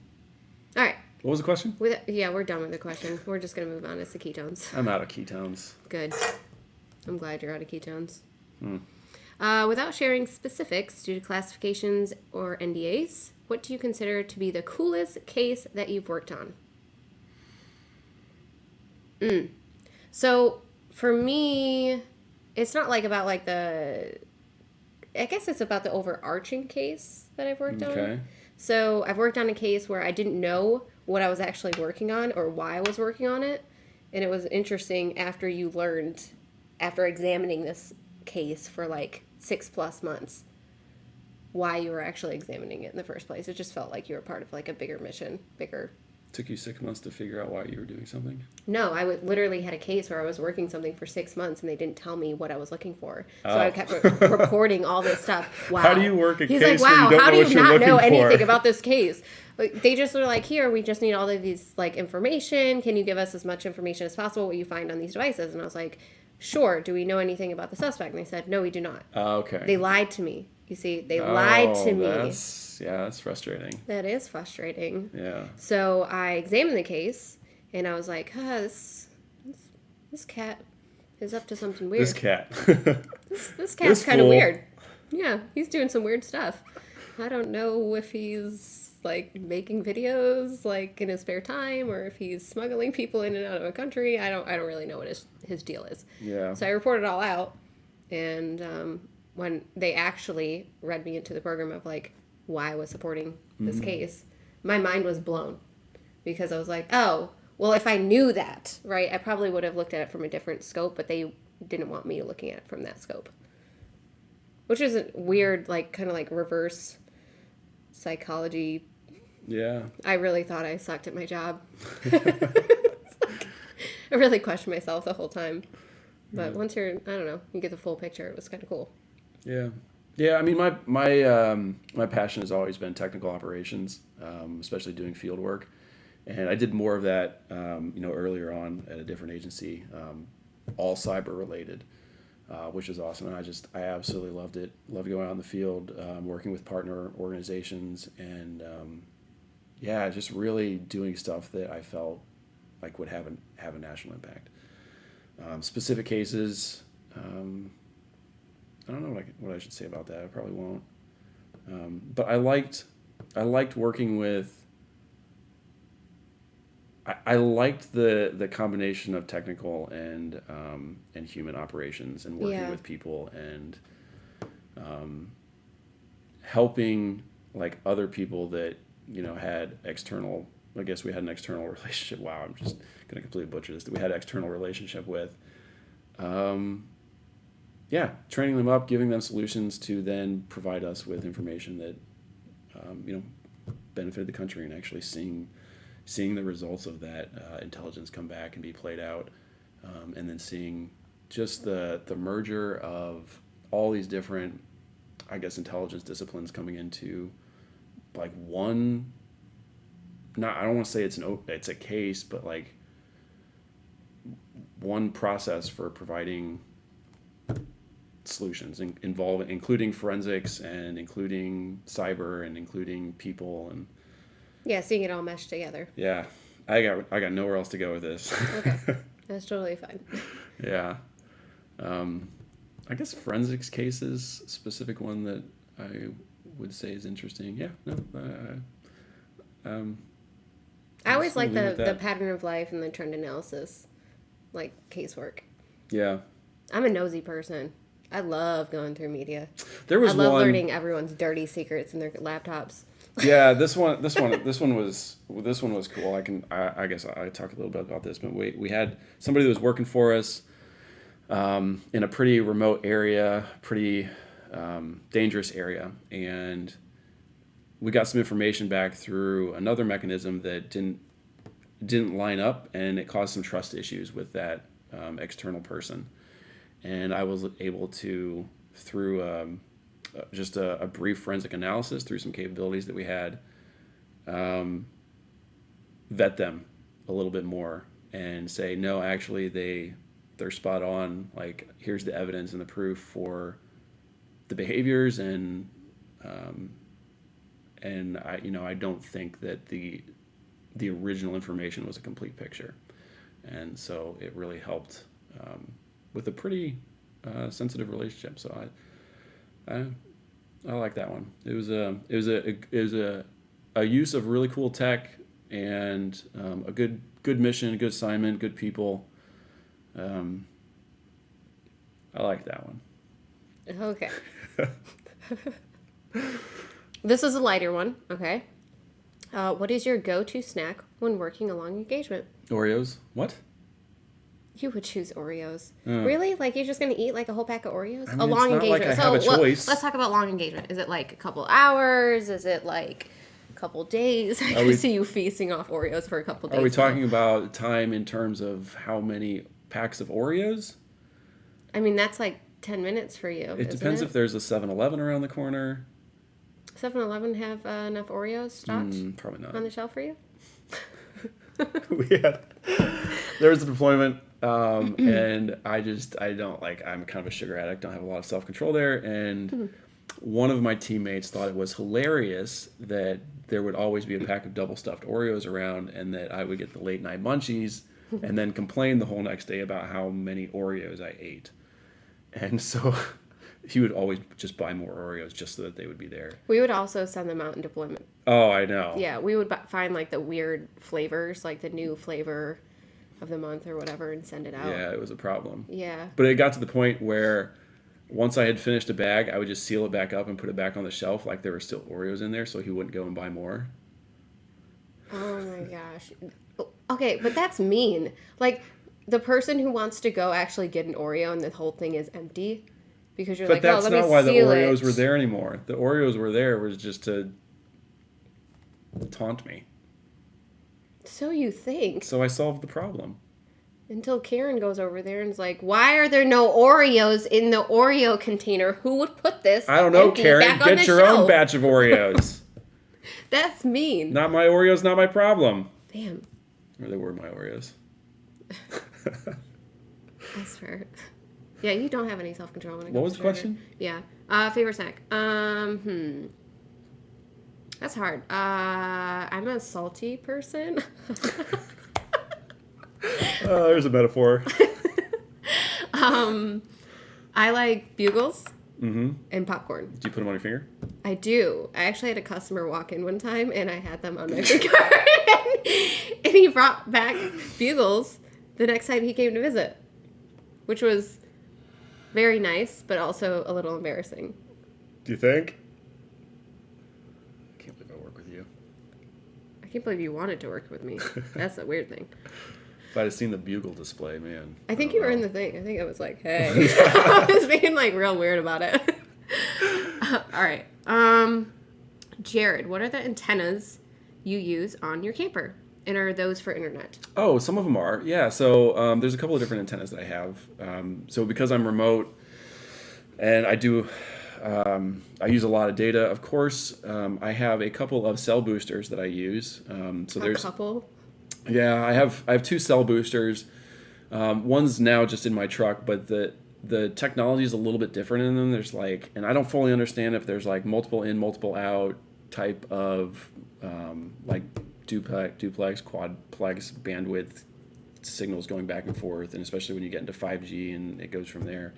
All right.
What was the question?
Yeah, we're done with the question. We're just gonna move on. It's the ketones.
I'm out of ketones.
Good. I'm glad you're out of ketones. Without sharing specifics due to classifications or NDAs, what do you consider to be the coolest case that you've worked on? So for me, it's not like about like I guess it's about the overarching case that I've worked on.
Okay.
So I've worked on a case where I didn't know what I was actually working on or why I was working on it. And it was interesting after you learned, after examining this case for like 6+ months, why you were actually examining it in the first place. It just felt like you were part of like a bigger mission,
Took you 6 months to figure out why you were doing something?
No, I literally had a case where I was working something for 6 months and they didn't tell me what I was looking for. So
Oh.
I kept reporting all this stuff. Wow.
How do you work a
He's
case
like,
when
wow,
you don't
how
know
do
what
you
you're
not
looking
know
for?
anything about this case? Like, they just were like, here, we just need all of these like information. Can you give us as much information as possible what you find on these devices? And I was like, sure. Do we know anything about the suspect? And they said, no, we do not.
Okay.
They lied to me. You see, they lied to me.
That's frustrating.
That is frustrating.
Yeah.
So I examined the case, and I was like, this cat is up to something weird.
This cat.
This cat's
this
kind of
fool.
weird. Yeah, he's doing some weird stuff. I don't know if he's like making videos like in his spare time or if he's smuggling people in and out of a country. I don't really know what his deal is.
Yeah.
So I reported it all out, and when they actually read me into the program of like why I was supporting this case, my mind was blown because I was like, oh, Well, if I knew that, right, I probably would have looked at it from a different scope, but they didn't want me looking at it from that scope. Which is a weird, like, kind of like reverse psychology.
Yeah.
I really thought I sucked at my job. I really questioned myself the whole time. But once you're, I don't know, you get the full picture, it was kind of cool.
Yeah. Yeah, I mean, my passion has always been technical operations, especially doing field work. And I did more of that, earlier on at a different agency, all cyber related, which was awesome. And I absolutely loved it. Loved going out in the field, working with partner organizations, and just really doing stuff that I felt like would have a national impact. Specific cases, I don't know what I should say about that. I probably won't. But I liked working with. I liked the combination of technical and human operations, and working with people and helping like other people that had external. I guess we had an external relationship. Wow, I'm just gonna completely butcher this. That we had an external relationship with. Training them up, giving them solutions to then provide us with information that benefited the country, and actually seeing the results of that intelligence come back and be played out, and then seeing just the merger of all these different, I guess, intelligence disciplines coming into like one. I don't want to say it's a case, but like one process for providing solutions, including forensics and including cyber and including people and.
Yeah, seeing it all meshed together.
Yeah, I got nowhere else to go with this.
Okay, that's totally fine.
Yeah, I guess forensics cases, specific one that I would say is interesting. Yeah, no,
I always like the pattern of life and the trend analysis, like casework.
Yeah,
I'm a nosy person. I love going through media.
I love
learning everyone's dirty secrets in their laptops.
Yeah, this one was cool. I guess I talked a little bit about this, but we had somebody that was working for us in a pretty remote area, pretty dangerous area, and we got some information back through another mechanism that didn't line up, and it caused some trust issues with that external person. And I was able to, through just a brief forensic analysis, through some capabilities that we had, vet them a little bit more and say, no, actually they're spot on. Like, here's the evidence and the proof for the behaviors, and I don't think that the original information was a complete picture. And so it really helped with a pretty sensitive relationship. So I like that one. It was a use of really cool tech, and a good mission, good assignment, good people. I like that one.
Okay. This is a lighter one. Okay. What is your go-to snack when working a long engagement?
Oreos. What?
You would choose Oreos. Really? Like, you're just going to eat like a whole pack of Oreos?
I mean,
a long
it's not
engagement.
like I have a choice.
Let's talk about long engagement. Is it like a couple hours? Is it like a couple days? I can see you feasting off Oreos for a couple days.
Are we talking about time in terms of how many packs of Oreos?
I mean, that's like 10 minutes for you.
It depends if there's a 7-Eleven around the corner.
7-Eleven have enough Oreos stocked?
Probably not.
On the shelf for you?
There was a deployment, and I'm kind of a sugar addict, don't have a lot of self-control there, and one of my teammates thought it was hilarious that there would always be a pack of double stuffed Oreos around, and that I would get the late night munchies and then complain the whole next day about how many Oreos I ate. And so he would always just buy more Oreos just so that they would be there.
We would also send them out in deployment.
Oh, I know.
Yeah, we would find like the weird flavors, like the new flavor of the month or whatever, and send it out.
Yeah, it was a problem.
Yeah.
But it got to the point where once I had finished a bag, I would just seal it back up and put it back on the shelf like there were still Oreos in there, so he wouldn't go and buy more.
Oh my gosh. Okay, but that's mean. Like, the person who wants to go actually get an Oreo and the whole thing is empty because you're
But
like, oh,
that's
let me
not why the
seal
Oreos
it.
were there anymore. The Oreos were there was just to taunt me.
So you think.
So I solved the problem.
Until Karen goes over there and is like, why are there no Oreos in the Oreo container? Who would put this
I don't know,
empty
Karen.
back on
Get
the
your
shelf?
own batch of Oreos.
That's mean.
Not my Oreos, not my problem.
Damn.
Or they were my Oreos.
I swear. Yeah, you don't have any self-control when it comes
What was
to
the question?
sugar. Yeah. Favorite snack. That's hard. I'm a salty person.
There's a metaphor.
I like bugles
Mm-hmm.
and popcorn.
Do you put them on your finger?
I do. I actually had a customer walk in one time and I had them on my finger. And he brought back bugles the next time he came to visit, which was very nice, but also a little embarrassing.
Do you think? I can't believe I work with you.
I can't believe you wanted to work with me. That's the weird thing.
If I'd have seen the bugle display, man.
I think you were in the thing. I think I was like, hey. I was being like real weird about it. All right. Jared, what are the antennas you use on your camper? And are those for internet?
Oh, some of them are. Yeah. So there's a couple of different antennas that I have. So because I'm remote and I use a lot of data, of course, I have a couple of cell boosters that I use. So there's
a couple?
Yeah, I have two cell boosters. One's now just in my truck, but the technology is a little bit different in them. There's like, and I don't fully understand if there's like multiple in, multiple out type of like duplex, quadplex bandwidth signals going back and forth, and especially when you get into 5G and it goes from there.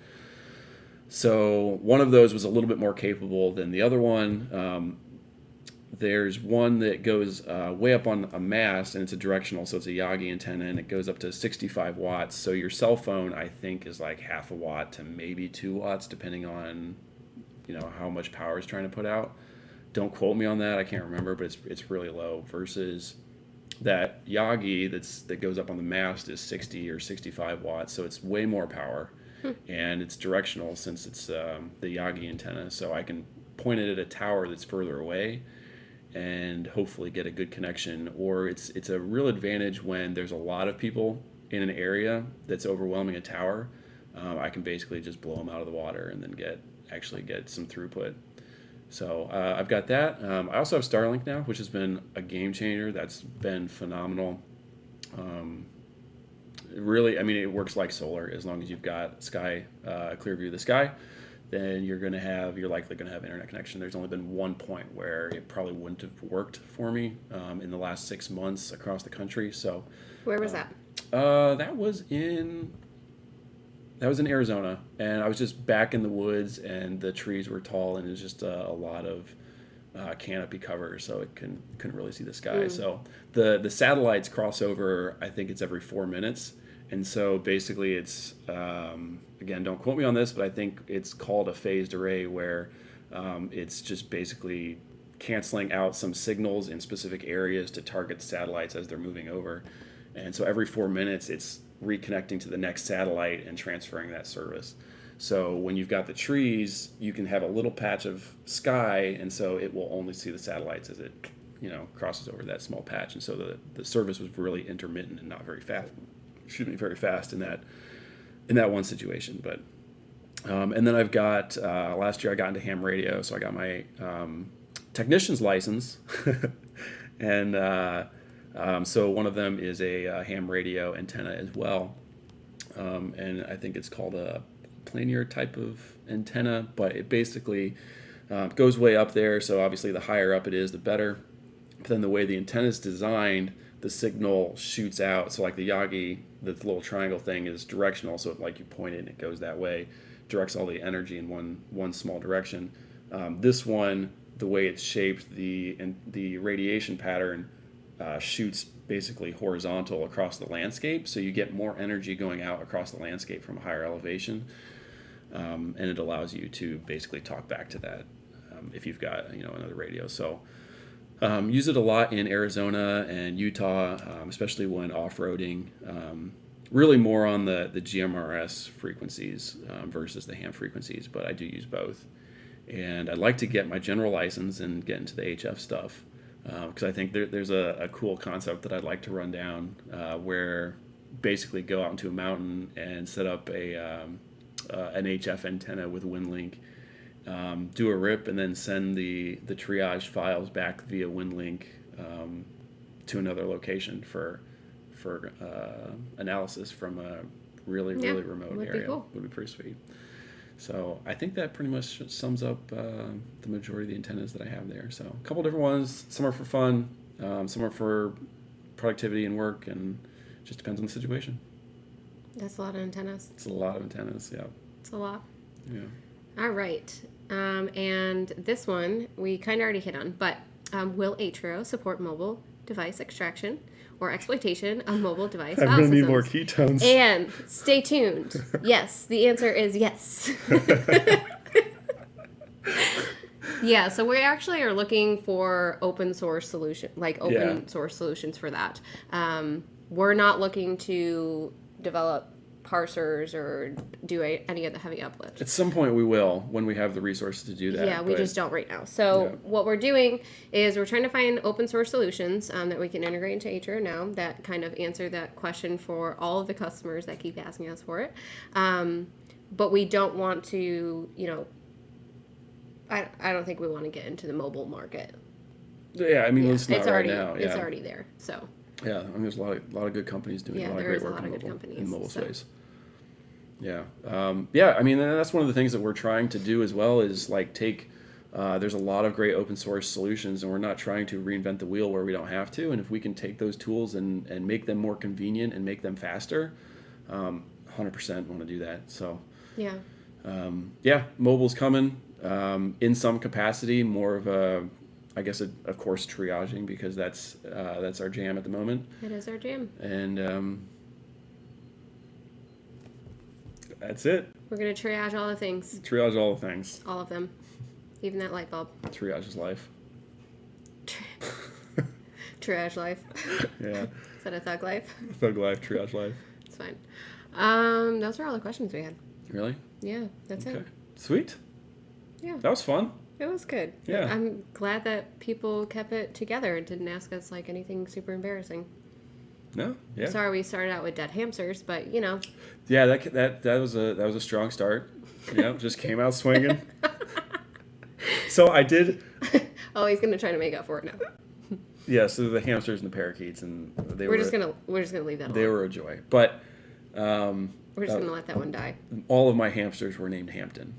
So one of those was a little bit more capable than the other one. There's one that goes way up on a mast, and it's a directional, so it's a Yagi antenna, and it goes up to 65 watts. So your cell phone, I think, is like half a watt to maybe 2 watts, depending on, how much power it's trying to put out. Don't quote me on that. I can't remember, but it's really low. Versus that Yagi that goes up on the mast is 60 or 65 watts, so it's way more power, and it's directional since it's the Yagi antenna. So I can point it at a tower that's further away and hopefully get a good connection. Or it's a real advantage when there's a lot of people in an area that's overwhelming a tower. I can basically just blow them out of the water and then get some throughput. So I've got that. I also have Starlink now, which has been a game changer. That's been phenomenal. Really, I mean, it works like solar. As long as you've got a clear view of the sky, then you're likely going to have internet connection. There's only been one point where it probably wouldn't have worked for me in the last 6 months across the country. So
where was that?
That was in Arizona, and I was just back in the woods, and the trees were tall, and it was just a lot of canopy cover, so it couldn't really see the sky. So the satellites cross over. I think it's every 4 minutes, and so basically it's again, don't quote me on this, but I think it's called a phased array, where it's just basically canceling out some signals in specific areas to target the satellites as they're moving over. And so every 4 minutes, it's reconnecting to the next satellite and transferring that service. So when you've got the trees, you can have a little patch of sky, and so it will only see the satellites as it crosses over that small patch. And so the service was really intermittent and not very fast. Very fast in that one situation. But and then I've got last year I got into ham radio, so I got my technician's license, and so one of them is a ham radio antenna as well, and I think it's called a planar type of antenna, but it basically goes way up there. So obviously the higher up it is, the better. But then the way the antenna is designed, the signal shoots out. So like the Yagi, the little triangle thing is directional. So like you point it and it goes that way, directs all the energy in one small direction. This one, the way it's shaped, the radiation pattern shoots basically horizontal across the landscape. So you get more energy going out across the landscape from a higher elevation. And it allows you to basically talk back to that if you've got another radio. So Use it a lot in Arizona and Utah, especially when off-roading. Really more on the GMRS frequencies versus the ham frequencies, but I do use both. And I'd like to get my general license and get into the HF stuff because I think there's a cool concept that I'd like to run down where basically go out into a mountain and set up an HF antenna with WinLink, do a rip, and then send the triage files back via WinLink to another location for analysis from a really remote
would
area.
Be cool.
Would be pretty sweet. So I think that pretty much sums up the majority of the antennas that I have there. So a couple different ones. Some are for fun, some are for productivity and work, and it just depends on the situation.
That's a lot of antennas.
It's a lot of antennas, yeah.
It's a lot.
Yeah.
All right. And this one we kind of already hit on, but will Atrio support mobile device extraction or exploitation of mobile device file systems?
I'm going to need more ketones.
And stay tuned. Yes, the answer is yes. Yeah, so we actually are looking for open source source solutions for that. We're not looking to develop parsers or do any of the heavy uplift.
At some point we will when we have the resources to do that.
Yeah, we just don't right now. So what we're doing is we're trying to find open source solutions that we can integrate into Atrio now that kind of answer that question for all of the customers that keep asking us for it. But we don't want to, I don't think we want to get into the mobile market.
Yeah, I mean, it's not
already,
right now. Yeah.
It's already there, so.
Yeah, I mean, there's a lot of good companies doing a lot of great work in mobile space. Yeah. I mean, that's one of the things that we're trying to do as well is like take, there's a lot of great open source solutions and we're not trying to reinvent the wheel where we don't have to. And if we can take those tools and make them more convenient and make them faster, 100% want to do that. So, mobile's coming in some capacity, more of a, I guess, of course, triaging because that's our jam at the moment.
It is our jam.
And that's it.
We're going to triage all the things.
Triage all the things.
All of them. Even that light bulb.
Triage is life.
Triage life.
Yeah.
Is that a thug life?
Thug life, triage life.
It's fine. Those are all the questions we had.
Really?
Yeah, that's it.
Sweet.
Yeah.
That was fun.
It was good.
Yeah.
I'm glad that people kept it together and didn't ask us like anything super embarrassing.
No, yeah.
Sorry we started out with dead hamsters, but
Yeah, that was a strong start. Yeah, just came out swinging. So I did.
Oh, he's gonna try to make up for it now.
Yeah, so the hamsters and the parakeets, and
we're just gonna leave that alone.
They were a joy, but
we're just gonna let that one die.
All of my hamsters were named Hampton.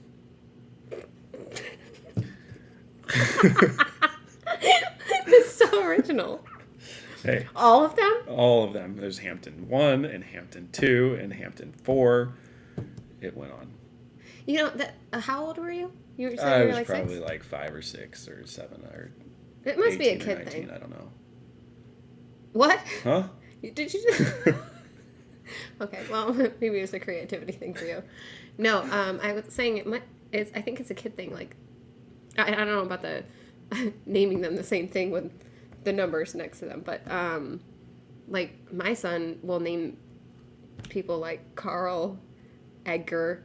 It's so original.
Hey.
All of them?
All of them. There's Hampton 1 and Hampton 2 and Hampton 4. It went on.
How old were you? You were
I was
like
probably
6?
like 5 or 6 or 7 or
it must be a kid
19,
thing.
I don't know.
What?
Huh?
Did you Okay, well, maybe it's a creativity thing for you. No, I was saying I think it's a kid thing. Like, I don't know about the naming them the same thing with the numbers next to them, but like my son will name people like Carl, Edgar,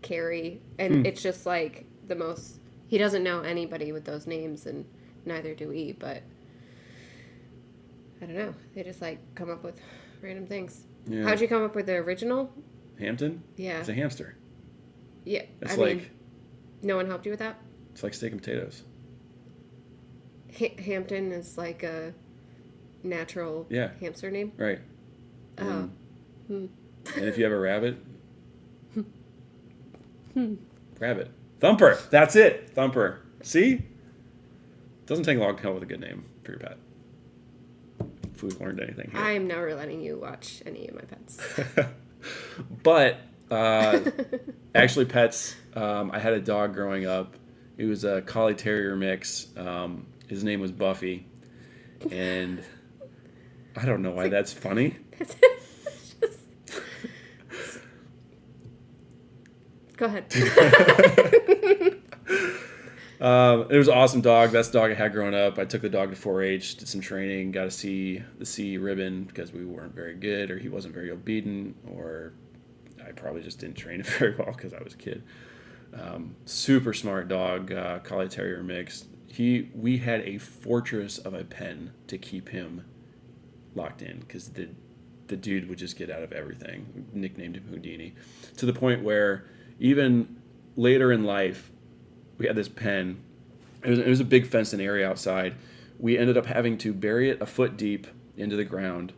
Carrie, and it's just like the most. He doesn't know anybody with those names, and neither do we. But I don't know. They just like come up with random things. Yeah. How'd you come up with the original?
Hampton?
Yeah.
It's a hamster.
Yeah.
It's mean,
no one helped you with that?
It's like steak and potatoes.
Hampton is like a natural hamster name?
Right.
Oh.
And if you have a rabbit, rabbit. Thumper. That's it. Thumper. See? Doesn't take long to come up with a good name for your pet. If we've learned anything here.
I'm never letting you watch any of my pets.
But actually pets, I had a dog growing up. It was a collie terrier mix. His name was Buffy. And I don't know why that's funny. Go ahead. It was an awesome dog. That's the dog I had growing up. I took the dog to 4-H, did some training, got to see the C ribbon because we weren't very good, or he wasn't very obedient, or I probably just didn't train him very well because I was a kid. Super smart dog, Collie Terrier mix. We had a fortress of a pen to keep him locked in because the dude would just get out of everything. We nicknamed him Houdini, to the point where even later in life, we had this pen. It was a big fenced-in area outside. We ended up having to bury it a foot deep into the ground,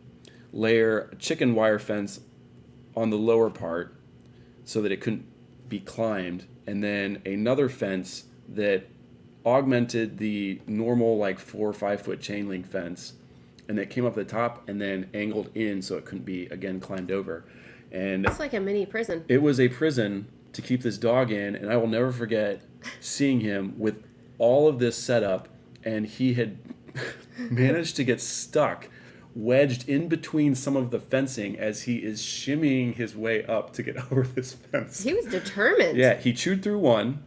layer a chicken wire fence on the lower part so that it couldn't be climbed, and then another fence that augmented the normal like 4 or 5 foot chain link fence, and that came up the top and then angled in so it couldn't be again climbed over. And
it's like a mini prison.
it was a prison to keep this dog in, and I will never forget seeing him with all of this set up, and he had managed to get stuck, wedged in between some of the fencing as he is shimmying his way up to get over this fence.
He was determined.
Yeah, he chewed through one,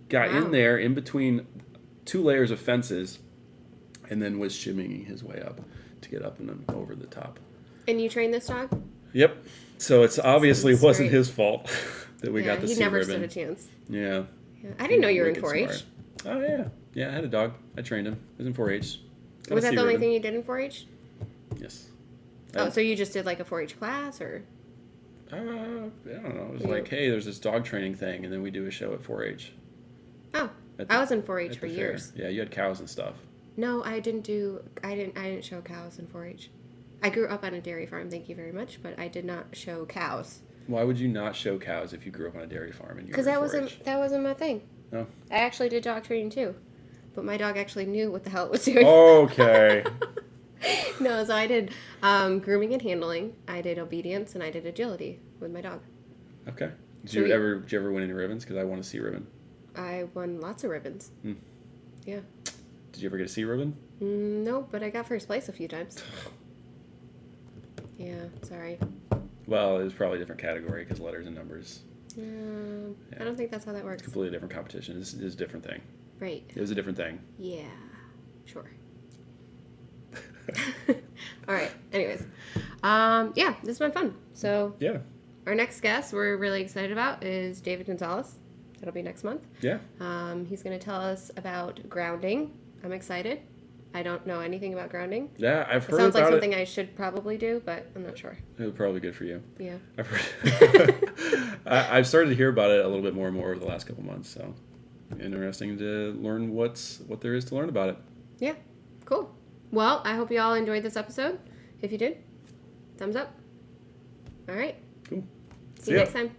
got
Wow.
in there in between 2 layers of fences, and then was shimmying his way up to get up and then over the top.
And you trained this dog?
Yep. So it's obviously
Sounds
wasn't
great.
his fault that we got the
he
C
never
ribbon.
stood a chance.
Yeah.
Yeah. I didn't know you were in
Wicked
4-H.
smart. Oh yeah. Yeah, I had a dog. I trained him. He was in 4-H. Got
Was
a
that
C
the only
ribbon.
thing you did in 4-H?
Yes.
Oh, so you just did like a 4-H class, or?
I don't know. It was
Yeah.
like, hey, there's this dog training thing, and then we do a show at 4-H.
Oh,
At
I was in 4-H
at
for
the fair.
years.
Yeah, you had cows and stuff.
No, I didn't show cows in 4-H. I grew up on a dairy farm, thank you very much, but I did not show cows.
Why would you not show cows if you grew up on a dairy farm and you were
Because
in
that wasn't my thing.
Oh.
I actually did dog training too, but my dog actually knew what the hell it was doing.
Okay.
No, so I did grooming and handling. I did obedience, and I did agility with my dog.
Okay. Did
So
you ever win any ribbons? Because I want a C ribbon.
I won lots of ribbons. Yeah.
Did you ever get a C ribbon?
No, but I got first place a few times. Yeah, sorry.
Well, it was probably a different category because letters and numbers.
Yeah. I don't think that's how that works.
Completely different competition. This is a different thing.
Right.
It was a different thing.
Yeah. Sure. All right. Anyways, yeah, this has been fun. So
Yeah.
our next guest we're really excited about is David Gonzalez. That'll be next month.
Yeah.
He's going to tell us about grounding. I'm excited. I don't know anything about grounding.
Yeah, I've
It
heard
sounds like
about
something
it.
I should probably do, but I'm not sure.
It was probably good for you.
Yeah.
I've heard. I've started to hear about it a little bit more and more over the last couple months. So interesting to learn what there is to learn about it.
Yeah. Cool. Well, I hope you all enjoyed this episode. If you did, thumbs up. All right.
Cool.
See you next time.